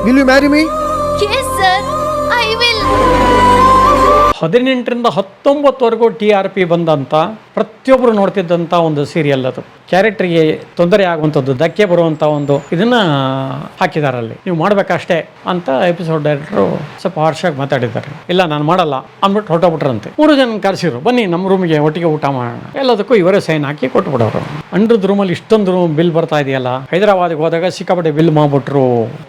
Will you marry me? Yes, sir. I will. 18ರಿಂದ 19ವರೆಗೂ TRP ಬಂದಂಥ ಪ್ರತಿಯೊಬ್ಬರು ನೋಡ್ತಿದ್ದಂಥ ಒಂದು ಸೀರಿಯಲ್ ಅದು. ಕ್ಯಾರೆಕ್ಟರ್ಗೆ ತೊಂದರೆ ಆಗುವಂಥದ್ದು, ಧಕ್ಕೆ ಬರುವಂಥ ಒಂದು ಇದನ್ನ ಹಾಕಿದಾರಲ್ಲಿ. ನೀವು ಮಾಡ್ಬೇಕಷ್ಟೇ ಅಂತ ಎಪಿಸೋಡ್ ಡೈರೆಕ್ಟರು ಸ್ವಲ್ಪ ಹಾರ್ಷಾಗಿ ಮಾತಾಡಿದ್ದಾರೆ. ಇಲ್ಲ ನಾನು ಮಾಡಲ್ಲ ಅಂದ್ಬಿಟ್ಟು ಹೊರಟೋಗ್ಬಿಟ್ರಂತೆ. 3 ಜನ ಕರೆಸಿರು, ಬನ್ನಿ ನಮ್ಮ ರೂಮಿಗೆ ಒಟ್ಟಿಗೆ ಊಟ ಮಾಡೋಣ. ಎಲ್ಲದಕ್ಕೂ ಇವರೇ ಸೈನ್ ಹಾಕಿ ಕೊಟ್ಬಿಡೋರು. 100 ರೂಮಲ್ಲಿ ಇಷ್ಟೊಂದು ಬಿಲ್ ಬರ್ತಾ ಇದೆಯಲ್ಲ, ಹೈದರಾಬಾದ್ಗೆ ಹೋದಾಗ ಸಿಕ್ಕಾಪಟ್ಟೆ ಬಿಲ್ ಮಾಡ್ಬಿಟ್ರು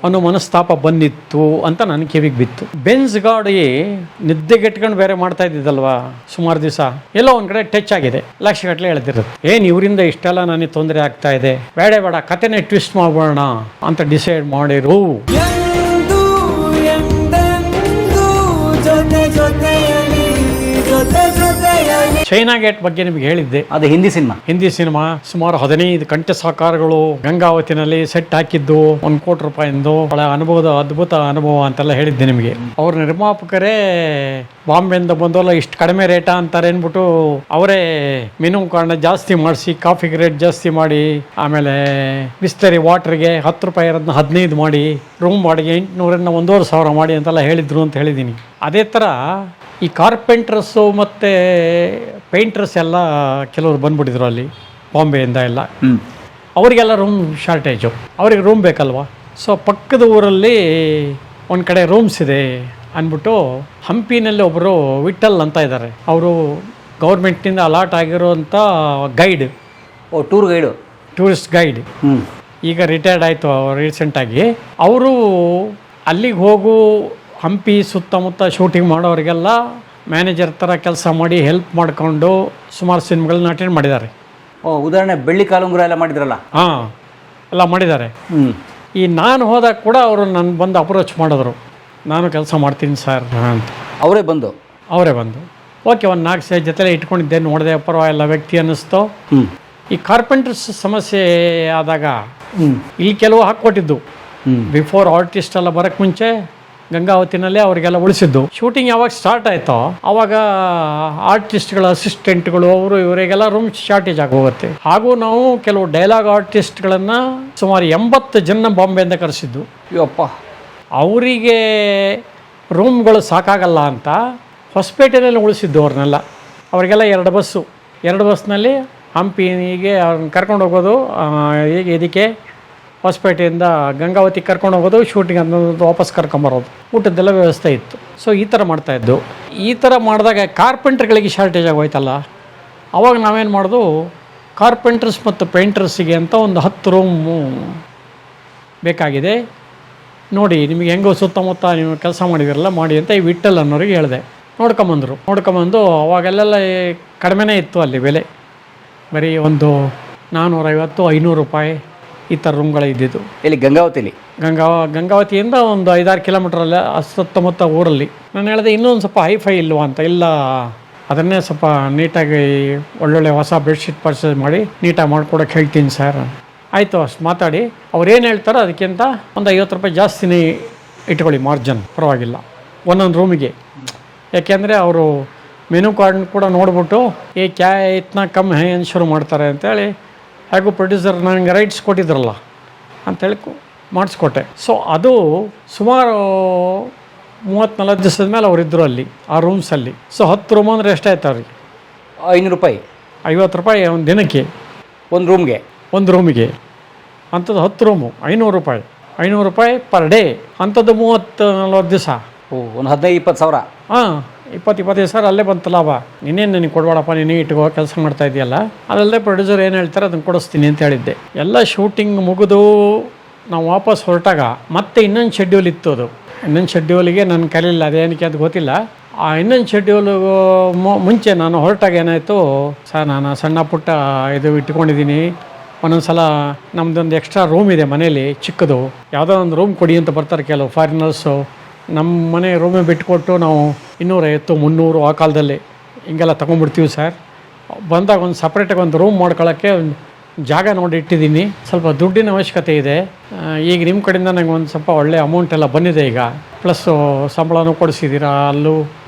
ಅನ್ನೋ ಮನಸ್ತಾಪ ಬಂದಿತ್ತು ಅಂತ ನನ್ನ ಕಿವಿಗೆ ಬಿತ್ತು. ಬೆನ್ಸ್ ಗಾಡಿ ನಿದ್ದೆಗೆಟ್ಕೊಂಡು ಬೇರೆ ಮಾಡ್ತಾ ಇದ್ದಿದ್ದಲ್ವಾ ಸುಮಾರು ದಿವಸ, ಎಲ್ಲೋ ಒಂದ್ ಕಡೆ ಟಚ್ ಆಗಿದೆ. ಲಕ್ಷಗಟ್ಟಲೆ ಹೇಳ್ತಿರುತ್ತೆ, ಏನ್ ಇವರಿಂದ ಇಷ್ಟೆಲ್ಲ ನನಗೆ ತೊಂದರೆ ಆಗ್ತಾ ಇದೆ, ಬೇಡ ಕತೆನೆ ಟ್ವಿಸ್ಟ್ ಮಾಡ್ಬೋಣ ಅಂತ ಡಿಸೈಡ್ ಮಾಡಿರು. ಚೈನಾ ಗೇಟ್ ಬಗ್ಗೆ ನಿಮ್ಗೆ ಹೇಳಿದ್ದೆ, ಅದು ಹಿಂದಿ ಸಿನಿಮಾ. ಸುಮಾರು 15 ಕಂಠ ಸಾಕಾರಗಳು ಗಂಗಾವತಿನಲ್ಲಿ ಸೆಟ್ ಹಾಕಿದ್ದು, 1 ಕೋಟಿ ರೂಪಾಯಿಂದು ಬಹಳ ಅದ್ಭುತ ಅನುಭವ ಅಂತೆಲ್ಲ ಹೇಳಿದ್ದೆ ನಿಮಗೆ. ಅವ್ರ ನಿರ್ಮಾಪಕರೇ ಬಾಂಬೆಯಿಂದ ಬಂದೋಲ್ಲ ಇಷ್ಟು ಕಡಿಮೆ ರೇಟಾ ಅಂತಾರೆ ಅಂದ್ಬಿಟ್ಟು ಅವರೇ ಮೆನು ಕಾರ್ಡ್ನ ಜಾಸ್ತಿ ಮಾಡಿಸಿ, ಕಾಫಿಗೆ ರೇಟ್ ಜಾಸ್ತಿ ಮಾಡಿ, ಆಮೇಲೆ ಬಿಸ್ಲರಿ ವಾಟರ್ಗೆ 10 ರೂಪಾಯಿ ಇರೋದನ್ನ 15 ಮಾಡಿ, ರೂಮ್ ಬಾಡಿಗೆ 800ರಿಂದ 1500 ಮಾಡಿ ಅಂತೆಲ್ಲ ಹೇಳಿದ್ರು ಅಂತ ಹೇಳಿದ್ದೀನಿ. ಅದೇ ಥರ ಈ ಕಾರ್ಪೆಂಟ್ರಸ್ಸು ಮತ್ತು ಪೇಂಟ್ರಸ್ ಎಲ್ಲ ಕೆಲವರು ಬಂದ್ಬಿಟ್ಟಿದ್ರು ಅಲ್ಲಿ ಬಾಂಬೆಯಿಂದ ಎಲ್ಲ. ಅವರಿಗೆಲ್ಲ ರೂಮ್ ಶಾರ್ಟೇಜು, ಅವ್ರಿಗೆ ರೂಮ್ ಬೇಕಲ್ವ. ಸೊ ಪಕ್ಕದ ಊರಲ್ಲಿ ಒಂದು ಕಡೆ ರೂಮ್ಸ್ ಇದೆ ಅಂದ್ಬಿಟ್ಟು ಹಂಪಿನಲ್ಲಿ ಒಬ್ಬರು ವಿಠಲ್ ಅಂತ ಇದ್ದಾರೆ. ಅವರು ಗೌರ್ಮೆಂಟ್ನಿಂದ ಅಲಾಟ್ ಆಗಿರೋಂಥ ಗೈಡ್, ಟೂರಿಸ್ಟ್ ಗೈಡ್. ಈಗ ರಿಟೈರ್ಡ್ ಆಯಿತು ರೀಸೆಂಟಾಗಿ. ಅವರು ಅಲ್ಲಿಗೆ ಹೋಗು ಹಂಪಿ ಸುತ್ತಮುತ್ತ ಶೂಟಿಂಗ್ ಮಾಡೋರಿಗೆಲ್ಲ ಮ್ಯಾನೇಜರ್ ಥರ ಕೆಲಸ ಮಾಡಿ ಹೆಲ್ಪ್ ಮಾಡಿಕೊಂಡು ಸುಮಾರು ಸಿನಿಮಾಗಳನ್ನ ಅಟೆಂಡ್ ಮಾಡಿದ್ದಾರೆ. ಉದಾಹರಣೆ ಬೆಳ್ಳಿ ಕಾಲುಂಗುರ ಎಲ್ಲ ಮಾಡಿದ್ರಲ್ಲ, ಹಾಂ ಎಲ್ಲ ಮಾಡಿದ್ದಾರೆ. ಈ ನಾನು ಹೋದಾಗ ಕೂಡ ಅವರು ನನ್ನ ಬಂದು ಅಪ್ರೋಚ್ ಮಾಡಿದ್ರು, ನಾನು ಕೆಲಸ ಮಾಡ್ತೀನಿ ಸರ್ ಅಂತ. ಅವರೇ ಬಂದು ಓಕೆ, ಒಂದು 4 ಸೈಜ್ ಜೊತೆಲೆ ಇಟ್ಕೊಂಡಿದ್ದೆ, ನೋಡಿದೆ, ಪರವಾಗಿಲ್ಲ ವ್ಯಕ್ತಿ ಅನ್ನಿಸ್ತು. ಈ ಕಾರ್ಪೆಂಟರ್ಸ್ ಸಮಸ್ಯೆ ಆದಾಗ ಇಲ್ಲಿ ಕೆಲವು ಹಾಕ್ಕೊಟ್ಟಿದ್ದು, ಬಿಫೋರ್ ಆರ್ಟಿಸ್ಟ್ ಎಲ್ಲ ಬರೋಕ್ಕೆ ಮುಂಚೆ ಗಂಗಾವತಿನಲ್ಲೇ ಅವರಿಗೆಲ್ಲ ಉಳಿಸಿದ್ದು. ಶೂಟಿಂಗ್ ಯಾವಾಗ ಸ್ಟಾರ್ಟ್ ಆಯಿತೋ ಆವಾಗ ಆರ್ಟಿಸ್ಟ್ಗಳ ಅಸಿಸ್ಟೆಂಟ್ಗಳು ಅವರು ಇವರಿಗೆಲ್ಲ ರೂಮ್ ಶಾರ್ಟೇಜ್ ಆಗಿ ಹೋಗುತ್ತೆ. ಹಾಗೂ ನಾವು ಕೆಲವು ಡೈಲಾಗ್ ಆರ್ಟಿಸ್ಟ್ಗಳನ್ನು ಸುಮಾರು 80 ಜನ ಬಾಂಬೆಯಿಂದ ಕರೆಸಿದ್ದು. ಅಯ್ಯಪ್ಪ, ಅವರಿಗೆ ರೂಮ್ಗಳು ಸಾಕಾಗಲ್ಲ ಅಂತ ಹೊಸಪೇಟೆಯಲ್ಲಿ ಉಳಿಸಿದ್ದು ಅವ್ರನ್ನೆಲ್ಲ. ಅವರಿಗೆಲ್ಲ 2 ಬಸ್ನಲ್ಲಿ ಹಂಪಿಗೆ ಅವ್ರನ್ನ ಕರ್ಕೊಂಡು ಹೋಗೋದು, ಹೀಗೆ ಇದಕ್ಕೆ ಹೊಸಪೇಟೆಯಿಂದ ಗಂಗಾವತಿಗೆ ಕರ್ಕೊಂಡು ಹೋಗೋದು, ಶೂಟಿಂಗ್ ಅನ್ನೋದು ವಾಪಸ್ ಕರ್ಕೊಂಬರೋದು, ಊಟದ್ದೆಲ್ಲ ವ್ಯವಸ್ಥೆ ಇತ್ತು. ಸೊ ಈ ಥರ ಮಾಡ್ತಾಯಿದ್ದು. ಈ ಥರ ಮಾಡಿದಾಗ ಕಾರ್ಪೆಂಟ್ರ್ಗಳಿಗೆ ಶಾರ್ಟೇಜ್ ಆಗೋಯ್ತಲ್ಲ, ಅವಾಗ ನಾವೇನು ಮಾಡೋದು, ಕಾರ್ಪೆಂಟ್ರಸ್ ಮತ್ತು ಪೇಂಟರ್ಸಿಗೆ ಅಂತ ಒಂದು 10 ರೂಮು ಬೇಕಾಗಿದೆ ನೋಡಿ, ನಿಮಗೆ ಹೆಂಗೋ ಸುತ್ತಮುತ್ತ ನೀವು ಕೆಲಸ ಮಾಡಿದಿರಲ್ಲ ಮಾಡಿ ಅಂತ ಈ ವಿಠಲ್ ಅನ್ನೋರಿಗೆ ಹೇಳಿದೆ. ನೋಡ್ಕೊಂಬಂದು ಅವಾಗೆಲ್ಲ ಕಡಿಮೆನೇ ಇತ್ತು ಅಲ್ಲಿ ಬೆಲೆ, ಬರೀ ಒಂದು 450-500 ರೂಪಾಯಿ ಈ ಥರ ರೂಮ್ಗಳು ಇದ್ದಿದ್ದು. ಇಲ್ಲಿ ಗಂಗಾವತಿಯಿಂದ ಒಂದು 5-6 ಕಿಲೋಮೀಟ್ರಲ್ಲ ಸುತ್ತಮುತ್ತ ಊರಲ್ಲಿ. ನಾನು ಹೇಳಿದೆ ಇನ್ನೊಂದು ಸ್ವಲ್ಪ ಹೈಫೈ ಇಲ್ವಾ ಅಂತ. ಇಲ್ಲ, ಅದನ್ನೇ ಸ್ವಲ್ಪ ನೀಟಾಗಿ ಒಳ್ಳೊಳ್ಳೆ ಹೊಸ ಬೆಡ್ಶೀಟ್ ಪರ್ಚೇಸ್ ಮಾಡಿ ನೀಟಾಗಿ ಮಾಡ್ಕೊಡೋಕೆ ಹೇಳ್ತೀನಿ ಸರ್. ಆಯಿತು, ಅಷ್ಟು ಮಾತಾಡಿ ಅವ್ರೇನು ಹೇಳ್ತಾರೋ ಅದಕ್ಕಿಂತ ಒಂದು 50 ರೂಪಾಯಿ ಜಾಸ್ತಿನೇ ಇಟ್ಕೊಳ್ಳಿ ಮಾರ್ಜನ್, ಪರವಾಗಿಲ್ಲ ಒಂದೊಂದು ರೂಮಿಗೆ. ಯಾಕೆಂದರೆ ಅವರು ಮೆನು ಕಾರ್ಡ್ ಕೂಡ ನೋಡ್ಬಿಟ್ಟು ಇತ್ನಾ ಕಮ್ ಹೇ ಅಂತ ಶುರು ಮಾಡ್ತಾರೆ ಅಂತೇಳಿ, ಹಾಗೂ ಪ್ರೊಡ್ಯೂಸರ್ ನನಗೆ ರೈಟ್ಸ್ ಕೊಟ್ಟಿದ್ರಲ್ಲ ಅಂತೇಳಿ ಮಾಡಿಸ್ಕೊಟ್ಟೆ. ಸೊ ಅದು ಸುಮಾರು 30-40 ದಿವಸದ ಮೇಲೆ ಅವರಿದ್ದರು ಅಲ್ಲಿ ಆ ರೂಮ್ಸಲ್ಲಿ. ಸೊ 10 ರೂಮ್ ಅಂದರೆ ಎಷ್ಟಾಯ್ತು ಅವ್ರಿಗೆ? 500 ರೂಪಾಯಿ, 50 ರೂಪಾಯಿ ಒಂದು ದಿನಕ್ಕೆ, ಒಂದು ರೂಮಿಗೆ. ಅಂಥದ್ದು 10 ರೂಮು 500 ರೂಪಾಯಿ ಪರ್ ಡೇ. ಅಂಥದ್ದು 30-40 ದಿವಸ, ಒಂದು 15-20 ಸಾವಿರ. ಹಾಂ, 20-25 ಸಾವಿರ ಅಲ್ಲೇ ಬಂತು ಲಾಭ. ನೀನೇನು ನನಗೆ ಕೊಡಬೇಡಪ್ಪ, ನೀನೇ ಇಟ್ಕೋ, ಕೆಲಸ ಮಾಡ್ತಾ ಇದೆಯಲ್ಲ. ಅದಲ್ಲದೆ ಪ್ರೊಡ್ಯೂಸರ್ ಏನು ಹೇಳ್ತಾರೆ ಅದನ್ನು ಕೊಡಿಸ್ತೀನಿ ಅಂತ ಹೇಳಿದ್ದೆ. ಎಲ್ಲ ಶೂಟಿಂಗ್ ಮುಗಿದು ನಾವು ವಾಪಸ್ ಹೊರಟಾಗ ಮತ್ತೆ ಇನ್ನೊಂದು ಶೆಡ್ಯೂಲ್ ಇತ್ತು. ಅದು ಇನ್ನೊಂದು ಶೆಡ್ಯೂಲಿಗೆ ನಾನು ಕರೀಲಿಲ್ಲ, ಅದೇನಕ್ಕೆ ಅದು ಗೊತ್ತಿಲ್ಲ. ಆ ಇನ್ನೊಂದು ಶೆಡ್ಯೂಲಿಗೂ ಮುಂಚೆ ನಾನು ಹೊರಟಾಗ ಏನಾಯಿತು, ಸರ್ ನಾನು ಸಣ್ಣ ಪುಟ್ಟ ಇದು ಇಟ್ಕೊಂಡಿದ್ದೀನಿ, ಒಂದೊಂದು ಸಲ ನಮ್ಮದೊಂದು ಎಕ್ಸ್ಟ್ರಾ ರೂಮ್ ಇದೆ ಮನೇಲಿ ಚಿಕ್ಕದು, ಯಾವುದೋ ಒಂದು ರೂಮ್ ಕೊಡಿ ಅಂತ ಬರ್ತಾರೆ ಕೆಲವು ಫಾರಿನರ್ಸು. ನಮ್ಮ ಮನೆ ರೂಮೇ ಬಿಟ್ಕೊಟ್ಟು ನಾವು 250-300 ಆ ಕಾಲದಲ್ಲಿ ಹಿಂಗೆಲ್ಲ ತೊಗೊಂಡ್ಬಿಡ್ತೀವಿ ಸರ್. ಬಂದಾಗ ಒಂದು ಸಪ್ರೇಟಾಗಿ ಒಂದು ರೂಮ್ ಮಾಡ್ಕೊಳ್ಳೋಕ್ಕೆ ಒಂದು ಜಾಗ ನೋಡಿ ಇಟ್ಟಿದ್ದೀನಿ. ಸ್ವಲ್ಪ ದುಡ್ಡಿನ ಅವಶ್ಯಕತೆ ಇದೆ. ಈಗ ನಿಮ್ಮ ಕಡೆಯಿಂದ ನನಗೆ ಒಂದು ಸ್ವಲ್ಪ ಒಳ್ಳೆ ಅಮೌಂಟ್ ಎಲ್ಲ ಬಂದಿದೆ ಈಗ, ಪ್ಲಸ್ಸು ಸಂಬಳನೂ ಕೊಡಿಸಿದ್ದೀರಾ, ಅಲ್ಲೂ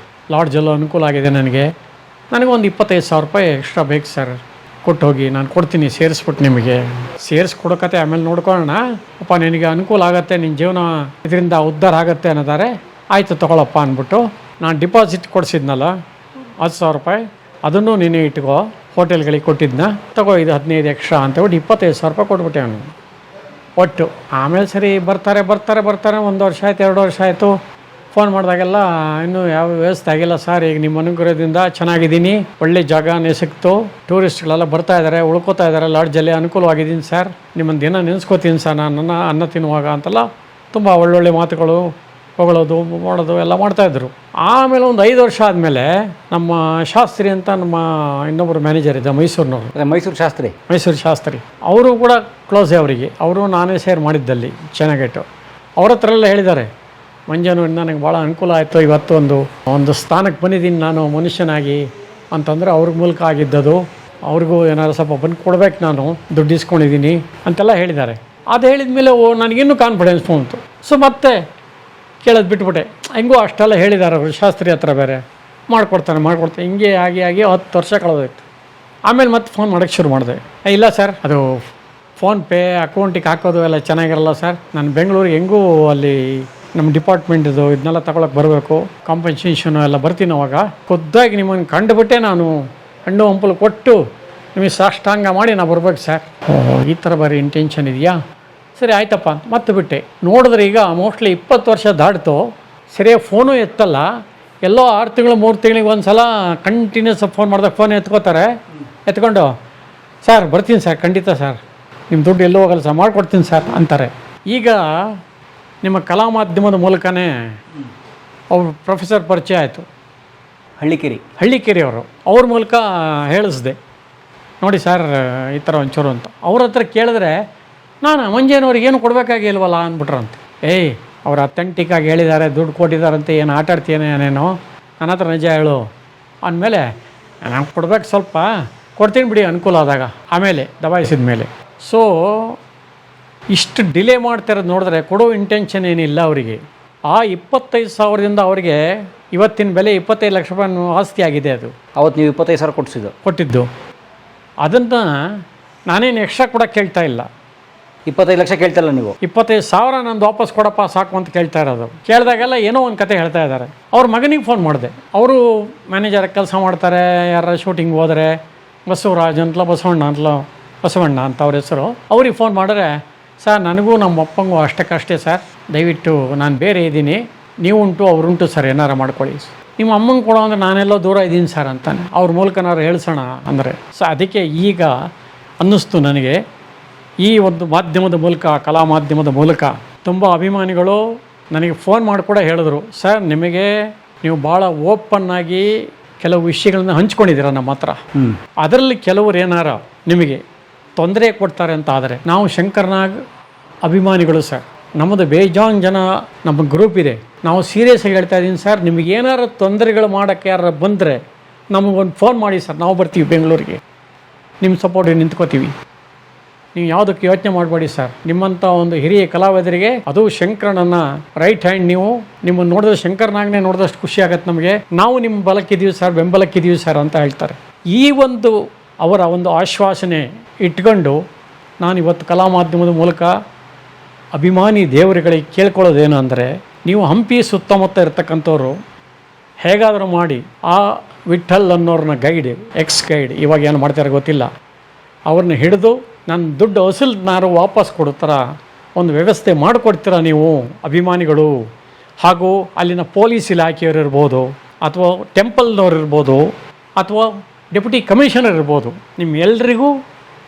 ಲಾಡ್ಜಲ್ಲೂ ಅನುಕೂಲ ಆಗಿದೆ ನನಗೆ. ನನಗೊಂದು 25,000 ರೂಪಾಯಿ ಎಕ್ಸ್ಟ್ರಾ ಬೇಕು ಸರ್ ಕೊಟ್ಟು ಹೋಗಿ, ನಾನು ಕೊಡ್ತೀನಿ ಸೇರಿಸ್ಬಿಟ್ಟು ನಿಮಗೆ. ಸೇರಿಸ್ಕೊಡಕತ್ತೆ ಆಮೇಲೆ ನೋಡ್ಕೊಳ್ಳೋಣ, ಅಪ್ಪ ನಿನಗೆ ಅನುಕೂಲ ಆಗುತ್ತೆ, ನಿನ್ನ ಜೀವನ ಇದರಿಂದ ಉದ್ಧಾರ ಆಗುತ್ತೆ ಅನ್ನೋದಾರೆ ಆಯಿತು ತೊಗೊಳಪ್ಪ ಅಂದ್ಬಿಟ್ಟು ನಾನು ಡಿಪಾಸಿಟ್ ಕೊಡಿಸಿದ್ನಲ್ಲ 10,000 ರೂಪಾಯಿ, ಅದನ್ನು ನೀನೇ ಇಟ್ಕೋ, ಹೋಟೆಲ್ಗಳಿಗೆ ಕೊಟ್ಟಿದ್ದನ್ನ ತಗೋ, ಇದು 15 ಎಕ್ಸ್ಟ್ರಾ ಅಂತೇಳ್ಬಿಟ್ಟು 25,000 ರೂಪಾಯಿ ಕೊಟ್ಬಿಟ್ಟೆ ಅವನು ಒಟ್ಟು. ಆಮೇಲೆ ಸರಿ ಬರ್ತಾರೆ 1 ವರ್ಷ ಆಯಿತು, 2 ವರ್ಷ ಆಯಿತು. ಫೋನ್ ಮಾಡಿದಾಗೆಲ್ಲ ಇನ್ನೂ ಯಾವ ವ್ಯವಸ್ಥೆ ಆಗಿಲ್ಲ ಸರ್, ಈಗ ನಿಮ್ಮ ಅನುಗ್ರಹದಿಂದ ಚೆನ್ನಾಗಿದ್ದೀನಿ, ಒಳ್ಳೆ ಜಾಗನೇ ಸಿಕ್ತು, ಟೂರಿಸ್ಟ್ಗಳೆಲ್ಲ ಬರ್ತಾ ಇದ್ದಾರೆ, ಉಳ್ಕೋತಾ ಇದ್ದಾರೆ ಲಾಡ್ಜಲ್ಲಿ, ಅನುಕೂಲವಾಗಿದ್ದೀನಿ ಸರ್, ನಿಮ್ಮನ್ನು ದಿನ ನೆನೆಸ್ಕೋತೀನಿ ಸರ್ ನಾನು ಅನ್ನ ತಿನ್ನುವಾಗ ಅಂತೆಲ್ಲ ತುಂಬ ಒಳ್ಳೊಳ್ಳೆ ಮಾತುಗಳು ಹೊಗಳೋದು ಮಾಡೋದು ಎಲ್ಲ ಮಾಡ್ತಾಯಿದ್ರು. ಆಮೇಲೆ ಒಂದು 5 ವರ್ಷ ಆದಮೇಲೆ ನಮ್ಮ ಶಾಸ್ತ್ರಿ ಅಂತ ನಮ್ಮ ಇನ್ನೊಬ್ಬರು ಮ್ಯಾನೇಜರ್ ಇದ್ದ ಮೈಸೂರಿನವರು, ಮೈಸೂರು ಶಾಸ್ತ್ರಿ, ಅವರು ಕೂಡ ಕ್ಲೋಸೇ ಅವರಿಗೆ, ಅವರು ನಾನೇ ಶೇರ್ ಮಾಡಿದ್ದಲ್ಲಿ ಚೆನ್ನಾಗಿಟ್ಟು. ಅವ್ರ ಹತ್ರ ಎಲ್ಲ ಹೇಳಿದ್ದಾರೆ, ಮಂಜಾನು ನನಗೆ ಭಾಳ ಅನುಕೂಲ ಆಯಿತು, ಇವತ್ತು ಒಂದು ಸ್ಥಾನಕ್ಕೆ ಬಂದಿದ್ದೀನಿ ನಾನು ಮನುಷ್ಯನಾಗಿ ಅಂತಂದರೆ ಅವ್ರ ಮೂಲಕ ಆಗಿದ್ದದು, ಅವ್ರಿಗೂ ಏನಾದ್ರು ಸ್ವಲ್ಪ ಬಂದು ಕೊಡ್ಬೇಕು, ನಾನು ದುಡ್ಡು ಇಸ್ಕೊಂಡಿದ್ದೀನಿ ಅಂತೆಲ್ಲ ಹೇಳಿದ್ದಾರೆ. ಅದು ಹೇಳಿದ ಮೇಲೆ ನನಗಿನ್ನೂ ಕಾನ್ಫಿಡೆನ್ಸ್ ಬಂತು. ಸೊ ಮತ್ತೆ ಕೇಳೋದು ಬಿಟ್ಬಿಟ್ಟೆ. ಹೆಂಗೂ ಅಷ್ಟೆಲ್ಲ ಹೇಳಿದ್ದಾರೆ ಅವರು ಶಾಸ್ತ್ರಿ ಹತ್ರ, ಬೇರೆ ಮಾಡ್ಕೊಡ್ತಾನೆ ಹಿಂಗೆ ಆಗಿ 10 ವರ್ಷ ಕಳೆದೋಯ್ತು. ಆಮೇಲೆ ಮತ್ತೆ ಫೋನ್ ಮಾಡೋಕ್ಕೆ ಶುರು ಮಾಡಿದೆ. ಇಲ್ಲ ಸರ್, ಅದು ಫೋನ್ಪೇ ಅಕೌಂಟಿಗೆ ಹಾಕೋದು ಎಲ್ಲ ಚೆನ್ನಾಗಿರಲ್ಲ ಸರ್, ನಾನು ಬೆಂಗಳೂರಿಗೆ ಹೆಂಗೂ ಅಲ್ಲಿ ನಮ್ಮ ಡಿಪಾರ್ಟ್ಮೆಂಟಿದು ಇದನ್ನೆಲ್ಲ ತಗೊಳಕ್ಕೆ ಬರಬೇಕು, ಕಾಂಪನ್ಸೇಷನು ಎಲ್ಲ ಬರ್ತೀನಿ, ಅವಾಗ ಖುದ್ದಾಗಿ ನಿಮ್ಮನ್ನು ಕಂಡುಬಿಟ್ಟೆ ನಾನು ಹಣ್ಣು ಹಂಪಲು ಕೊಟ್ಟು ನಿಮಗೆ ಸಾಷ್ಟಾಂಗ ಮಾಡಿ ನಾನು ಬರ್ಬೇಕು ಸರ್. ಈ ಥರ ಬರೀ ಇಂಟೆನ್ಷನ್ ಇದೆಯಾ, ಸರಿ ಆಯ್ತಪ್ಪ ಅಂತ ಮತ್ತೆ ಬಿಟ್ಟೆ. ನೋಡಿದ್ರೆ ಈಗ ಮೋಸ್ಟ್ಲಿ 20 ವರ್ಷ ದಾಟ್ತು, ಸರಿಯಾಗಿ ಫೋನು ಎತ್ತಲ್ಲ, ಎಲ್ಲೋ 6 ತಿಂಗಳು 3 ತಿಂಗಳಿಗೆ ಒಂದು ಸಲ ಕಂಟಿನ್ಯೂಸ್ ಫೋನ್ ಮಾಡಿದಾಗ ಫೋನ್ ಎತ್ಕೊಂಡು ಸರ್ ಬರ್ತೀನಿ ಸರ್, ಖಂಡಿತ ಸರ್, ನಿಮ್ಮ ದುಡ್ಡು ಎಲ್ಲೂ ಹೋಗಲ್ಲ ಸರ್, ಮಾಡಿಕೊಡ್ತೀನಿ ಸರ್ ಅಂತಾರೆ. ಈಗ ನಿಮ್ಮ ಕಲಾ ಮಾಧ್ಯಮದ ಮೂಲಕನೇ ಅವರು ಪ್ರೊಫೆಸರ್ ಪರಿಚಯ ಆಯಿತು, ಹಳ್ಳಿಕೇರಿ ಅವರು, ಅವ್ರ ಮೂಲಕ ಹೇಳಿಸ್ದೆ, ನೋಡಿ ಸರ್ ಈ ಥರ ಒಂಚೂರು ಅಂತ. ಅವ್ರ ಹತ್ರ ಕೇಳಿದ್ರೆ ನಾನು ಮಂಜೇನವ್ರಿಗೆ ಏನು ಕೊಡಬೇಕಾಗಿಲ್ವಲ್ಲ ಅಂದ್ಬಿಟ್ರಂತೆ. ಅವ್ರು ಅಥೆಂಟಿಕ್ಕಾಗಿ ಹೇಳಿದ್ದಾರೆ, ದುಡ್ಡು ಕೊಟ್ಟಿದ್ದಾರಂತೆ, ಏನು ಆಟ ಆಡ್ತೀನೇನೇನೋ, ನನ್ನ ಹತ್ರ ನಿಜ ಹೇಳು ಅಂದಮೇಲೆ ನಾನು ಕೊಡ್ಬೇಕು, ಸ್ವಲ್ಪ ಕೊಡ್ತೀನಿ ಬಿಡಿ ಅನುಕೂಲ ಆದಾಗ, ಆಮೇಲೆ ದಬಾಯಿಸಿದ ಮೇಲೆ. ಸೊ ಇಷ್ಟು ಡಿಲೇ ಮಾಡ್ತಿರೋದು ನೋಡಿದ್ರೆ ಕೊಡೋ ಇಂಟೆನ್ಷನ್ ಏನಿಲ್ಲ ಅವರಿಗೆ. ಆ 25,000ದಿಂದ ಅವರಿಗೆ ಇವತ್ತಿನ ಬೆಲೆ 25 ಲಕ್ಷ ರೂಪಾಯಿ ಆಸ್ತಿ ಆಗಿದೆ. ಅದು ಅವತ್ತು ನೀವು 25,000 ಕೊಟ್ಟಿದ್ದು, ಅದನ್ನು ನಾನೇನು ಎಕ್ಸ್ಟ್ರಾ ಕೊಡೋಕ್ಕೆ ಕೇಳ್ತಾ ಇಲ್ಲ. 25 ಲಕ್ಷ ಕೇಳ್ತಾಯಿಲ್ಲ ನೀವು, 25,000 ನಂದು ವಾಪಸ್ ಕೊಡಪ್ಪ ಸಾಕು ಅಂತ ಕೇಳ್ತಾ ಇರೋದು. ಕೇಳಿದಾಗೆಲ್ಲ ಏನೋ ಒಂದು ಕತೆ ಹೇಳ್ತಾ ಇದ್ದಾರೆ. ಅವ್ರ ಮಗನಿಗೆ ಫೋನ್ ಮಾಡಿದೆ, ಅವರು ಮ್ಯಾನೇಜರ್ ಕೆಲಸ ಮಾಡ್ತಾರೆ, ಯಾರ ಶೂಟಿಂಗ್ ಹೋದರೆ ಬಸವರಾಜ್ ಅಂತಲ ಬಸವಣ್ಣ ಅಂತ ಅವ್ರ ಹೆಸರು. ಅವ್ರಿಗೆ ಫೋನ್ ಮಾಡಿದ್ರೆ, ಸರ್ ನನಗೂ ನಮ್ಮ ಅಪ್ಪಂಗೂ ಅಷ್ಟಕ್ಕಷ್ಟೇ ಸರ್, ದಯವಿಟ್ಟು ನಾನು ಬೇರೆ ಇದ್ದೀನಿ, ನೀವುಂಟು ಅವರುಂಟು ಸರ್, ಏನಾರು ಮಾಡ್ಕೊಳ್ಳಿ, ನಿಮ್ಮ ಅಮ್ಮಂಗೆ ಕೊಡೋ ಅಂದರೆ ನಾನೆಲ್ಲೋ ದೂರ ಇದ್ದೀನಿ ಸರ್ ಅಂತಾನೆ. ಅವ್ರ ಮೂಲಕನಾರು ಹೇಳ್ಸೋಣ ಅಂದರೆ. ಸೊ ಅದಕ್ಕೆ ಈಗ ಅನ್ನಿಸ್ತು ನನಗೆ, ಈ ಒಂದು ಮಾಧ್ಯಮದ ಮೂಲಕ, ಕಲಾ ಮಾಧ್ಯಮದ ಮೂಲಕ ತುಂಬ ಅಭಿಮಾನಿಗಳು ನನಗೆ ಫೋನ್ ಮಾಡಿ ಕೂಡ ಹೇಳಿದ್ರು, ಸರ್ ನೀವು ಭಾಳ ಓಪನ್ನಾಗಿ ಕೆಲವು ವಿಷಯಗಳನ್ನ ಹಂಚ್ಕೊಂಡಿದ್ದೀರ ನಮ್ಮ ಹತ್ರ, ಅದರಲ್ಲಿ ಕೆಲವರು ಏನಾರ ನಿಮಗೆ ತೊಂದರೆ ಕೊಡ್ತಾರೆ ಅಂತ ಆದರೆ ನಾವು ಶಂಕರ್ನಾಗ್ ಅಭಿಮಾನಿಗಳು ಸರ್, ನಮ್ಮದು ಬೇಜಾನ್ ಜನ ನಮ್ಮ ಗ್ರೂಪ್ ಇದೆ, ನಾವು ಸೀರಿಯಸ್ಸಾಗಿ ಹೇಳ್ತಾ ಇದ್ದೀನಿ ಸರ್, ನಿಮಗೆ ಏನಾರು ತೊಂದರೆಗಳು ಮಾಡೋಕ್ಕೆ ಯಾರು ಬಂದರೆ ನಮಗೊಂದು ಫೋನ್ ಮಾಡಿ ಸರ್, ನಾವು ಬರ್ತೀವಿ ಬೆಂಗಳೂರಿಗೆ, ನಿಮ್ಮ ಸಪೋರ್ಟಿಗೆ ನಿಂತ್ಕೋತೀವಿ, ನೀವು ಯಾವುದಕ್ಕೆ ಯೋಚನೆ ಮಾಡಬೇಡಿ ಸರ್. ನಿಮ್ಮಂಥ ಒಂದು ಹಿರಿಯ ಕಲಾವಿದರಿಗೆ, ಅದು ಶಂಕರನನ್ನು ರೈಟ್ ಹ್ಯಾಂಡ್, ನಿಮ್ಮನ್ನು ನೋಡಿದ್ರೆ ಶಂಕರ್ನಾಗ್ನೇ ನೋಡಿದಷ್ಟು ಖುಷಿ ಆಗುತ್ತೆ ನಮಗೆ, ನಾವು ನಿಮ್ಮ ಬಲಕ್ಕಿದ್ದೀವಿ ಸರ್, ಬೆಂಬಲಕ್ಕಿದ್ದೀವಿ ಸರ್ ಅಂತ ಹೇಳ್ತಾರೆ. ಈ ಒಂದು ಅವರ ಒಂದು ಆಶ್ವಾಸನೆ ಇಟ್ಕೊಂಡು ನಾನು ಇವತ್ತು ಕಲಾ ಮಾಧ್ಯಮದ ಮೂಲಕ ಅಭಿಮಾನಿ ದೇವರುಗಳಿಗೆ ಕೇಳ್ಕೊಳ್ಳೋದೇನು ಅಂದರೆ, ನೀವು ಹಂಪಿ ಸುತ್ತಮುತ್ತ ಇರ್ತಕ್ಕಂಥವ್ರು ಹೇಗಾದರೂ ಮಾಡಿ ಆ ವಿಠಲ್ ಅನ್ನೋರನ್ನ ಎಕ್ಸ್ ಗೈಡ್ ಇವಾಗ ಏನು ಮಾಡ್ತಾರೆ ಗೊತ್ತಿಲ್ಲ, ಅವ್ರನ್ನ ಹಿಡಿದು ನನ್ನ ದುಡ್ಡು ಅಸಲ್ನಾರು ವಾಪಸ್ ಕೊಡೋ ಥರ ಒಂದು ವ್ಯವಸ್ಥೆ ಮಾಡಿಕೊಡ್ತೀರ ನೀವು ಅಭಿಮಾನಿಗಳು. ಹಾಗೂ ಅಲ್ಲಿನ ಪೊಲೀಸ್ ಇಲಾಖೆಯವರು ಇರ್ಬೋದು, ಅಥವಾ ಟೆಂಪಲ್ನವ್ರು ಇರ್ಬೋದು, ಅಥವಾ ಡೆಪ್ಯೂಟಿ ಕಮಿಷನರ್ ಇರ್ಬೋದು, ನಿಮ್ಮೆಲ್ಲರಿಗೂ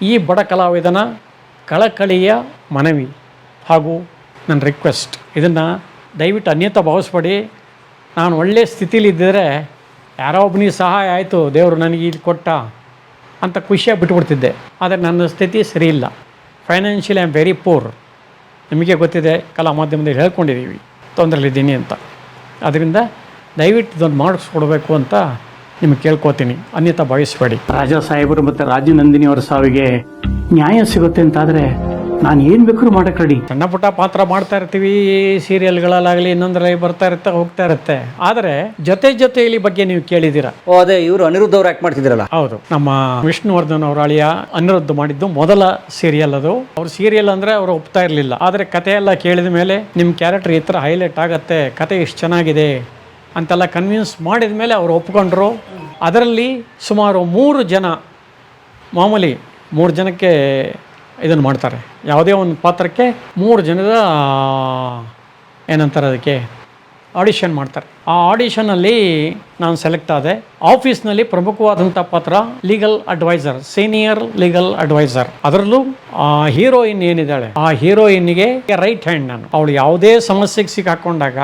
ಈ ಬಡ ಕಲಾವಿದನ ಕಳಕಳಿಯ ಮನವಿ ಹಾಗೂ ನನ್ನ ರಿಕ್ವೆಸ್ಟ್. ಇದನ್ನು ದಯವಿಟ್ಟು ಅನ್ಯತಾ ಭಾವಿಸ್ಬೇಡಿ. ನಾನು ಒಳ್ಳೆಯ ಸ್ಥಿತಿಲಿದ್ದರೆ ಯಾರೋ ಒಬ್ಬನಿಗೆ ಸಹಾಯ ಆಯಿತು, ದೇವರು ನನಗೆ ಇಲ್ಲಿ ಕೊಟ್ಟ ಅಂತ ಖುಷಿಯಾಗಿ ಬಿಟ್ಬಿಡ್ತಿದ್ದೆ. ಆದರೆ ನನ್ನ ಸ್ಥಿತಿ ಸರಿ ಇಲ್ಲ, financially I am very poor. ನಿಮಗೆ ಗೊತ್ತಿದೆ, ಕಲಾ ಮಾಧ್ಯಮದಲ್ಲಿ ಹೇಳ್ಕೊಂಡಿದ್ದೀವಿ ತೊಂದರೆಲಿದ್ದೀನಿ ಅಂತ. ಅದರಿಂದ ದಯವಿಟ್ಟು ಇದನ್ನು ಮಾಡಿಸ್ಕೊಡ್ಬೇಕು ಅಂತ ನಿಮಗೆ ಕೇಳ್ಕೊತೀನಿ, ಅನ್ಯತಾ ಭಾವಿಸಬೇಡಿ. ರಾಜಾ ಸಾಹೇಬರು ಮತ್ತು ರಾಜನಂದಿನಿ ಅವರ ಸಾವಿಗೆ ನ್ಯಾಯ ಸಿಗುತ್ತೆ ಅಂತಾದರೆ ನಾನು ಏನು ಬೇಕಾದ್ರೂ ಮಾಡಕ್ಕೆ ರೆಡಿ. ಸಣ್ಣ ಪುಟ್ಟ ಪಾತ್ರ ಮಾಡ್ತಾ ಇರ್ತೀವಿ, ಸೀರಿಯಲ್ಗಳಲ್ಲಾಗಲಿ ಇನ್ನೊಂದರಲ್ಲಿ ಬರ್ತಾ ಇರುತ್ತೆ, ಹೋಗ್ತಾ ಇರುತ್ತೆ. ಆದರೆ ಜೊತೆಯಲ್ಲಿ ಬಗ್ಗೆ ನೀವು ಕೇಳಿದ್ದೀರಾ? ಓ ಅದೇ ಇವರು ಅನಿರುದ್ಧ ಅವ್ರು ಆ್ಯಕ್ಟ್ ಮಾಡ್ತಿದ್ರಲ್ಲ. ಹೌದು, ನಮ್ಮ ವಿಷ್ಣುವರ್ಧನ್ ಅವರ ಅಳಿಯ ಅನಿರುದ್ಧ ಮಾಡಿದ್ದು ಮೊದಲ ಸೀರಿಯಲ್ ಅದು. ಅವ್ರ ಸೀರಿಯಲ್ ಅಂದರೆ ಅವರು ಒಪ್ತಾ ಇರಲಿಲ್ಲ. ಆದರೆ ಕತೆ ಎಲ್ಲ ಕೇಳಿದ ಮೇಲೆ ನಿಮ್ಮ ಕ್ಯಾರೆಕ್ಟರ್ ಈ ಥರ ಹೈಲೈಟ್ ಆಗುತ್ತೆ, ಕತೆ ಇಷ್ಟು ಚೆನ್ನಾಗಿದೆ ಅಂತೆಲ್ಲ ಕನ್ವಿನ್ಸ್ ಮಾಡಿದ ಮೇಲೆ ಅವರು ಒಪ್ಕೊಂಡ್ರು. ಅದರಲ್ಲಿ ಸುಮಾರು 3 ಜನ, ಮಾಮೂಲಿ 3 ಜನಕ್ಕೆ ಇದನ್ನು ಮಾಡ್ತಾರೆ. ಯಾವುದೇ ಒಂದು ಪಾತ್ರಕ್ಕೆ 3 ಜನದ ಏನಂತಾರೆ ಅದಕ್ಕೆ ಆಡಿಷನ್ ಮಾಡ್ತಾರೆ. ಆ ಆಡಿಷನಲ್ಲಿ ನಾನು ಸೆಲೆಕ್ಟ್ ಆದೆ. ಆಫೀಸ್ನಲ್ಲಿ ಪ್ರಮುಖವಾದಂಥ ಪಾತ್ರ legal advisor, senior legal advisor. ಅದರಲ್ಲೂ ಆ ಹೀರೋಯಿನ್ ಏನಿದ್ದಾಳೆ, ಆ ಹೀರೋಯಿನ್ಗೆ ರೈಟ್ ಹ್ಯಾಂಡ್ ನಾನು. ಅವಳು ಯಾವುದೇ ಸಮಸ್ಯೆಗೆ ಸಿಕ್ಕಾಕೊಂಡಾಗ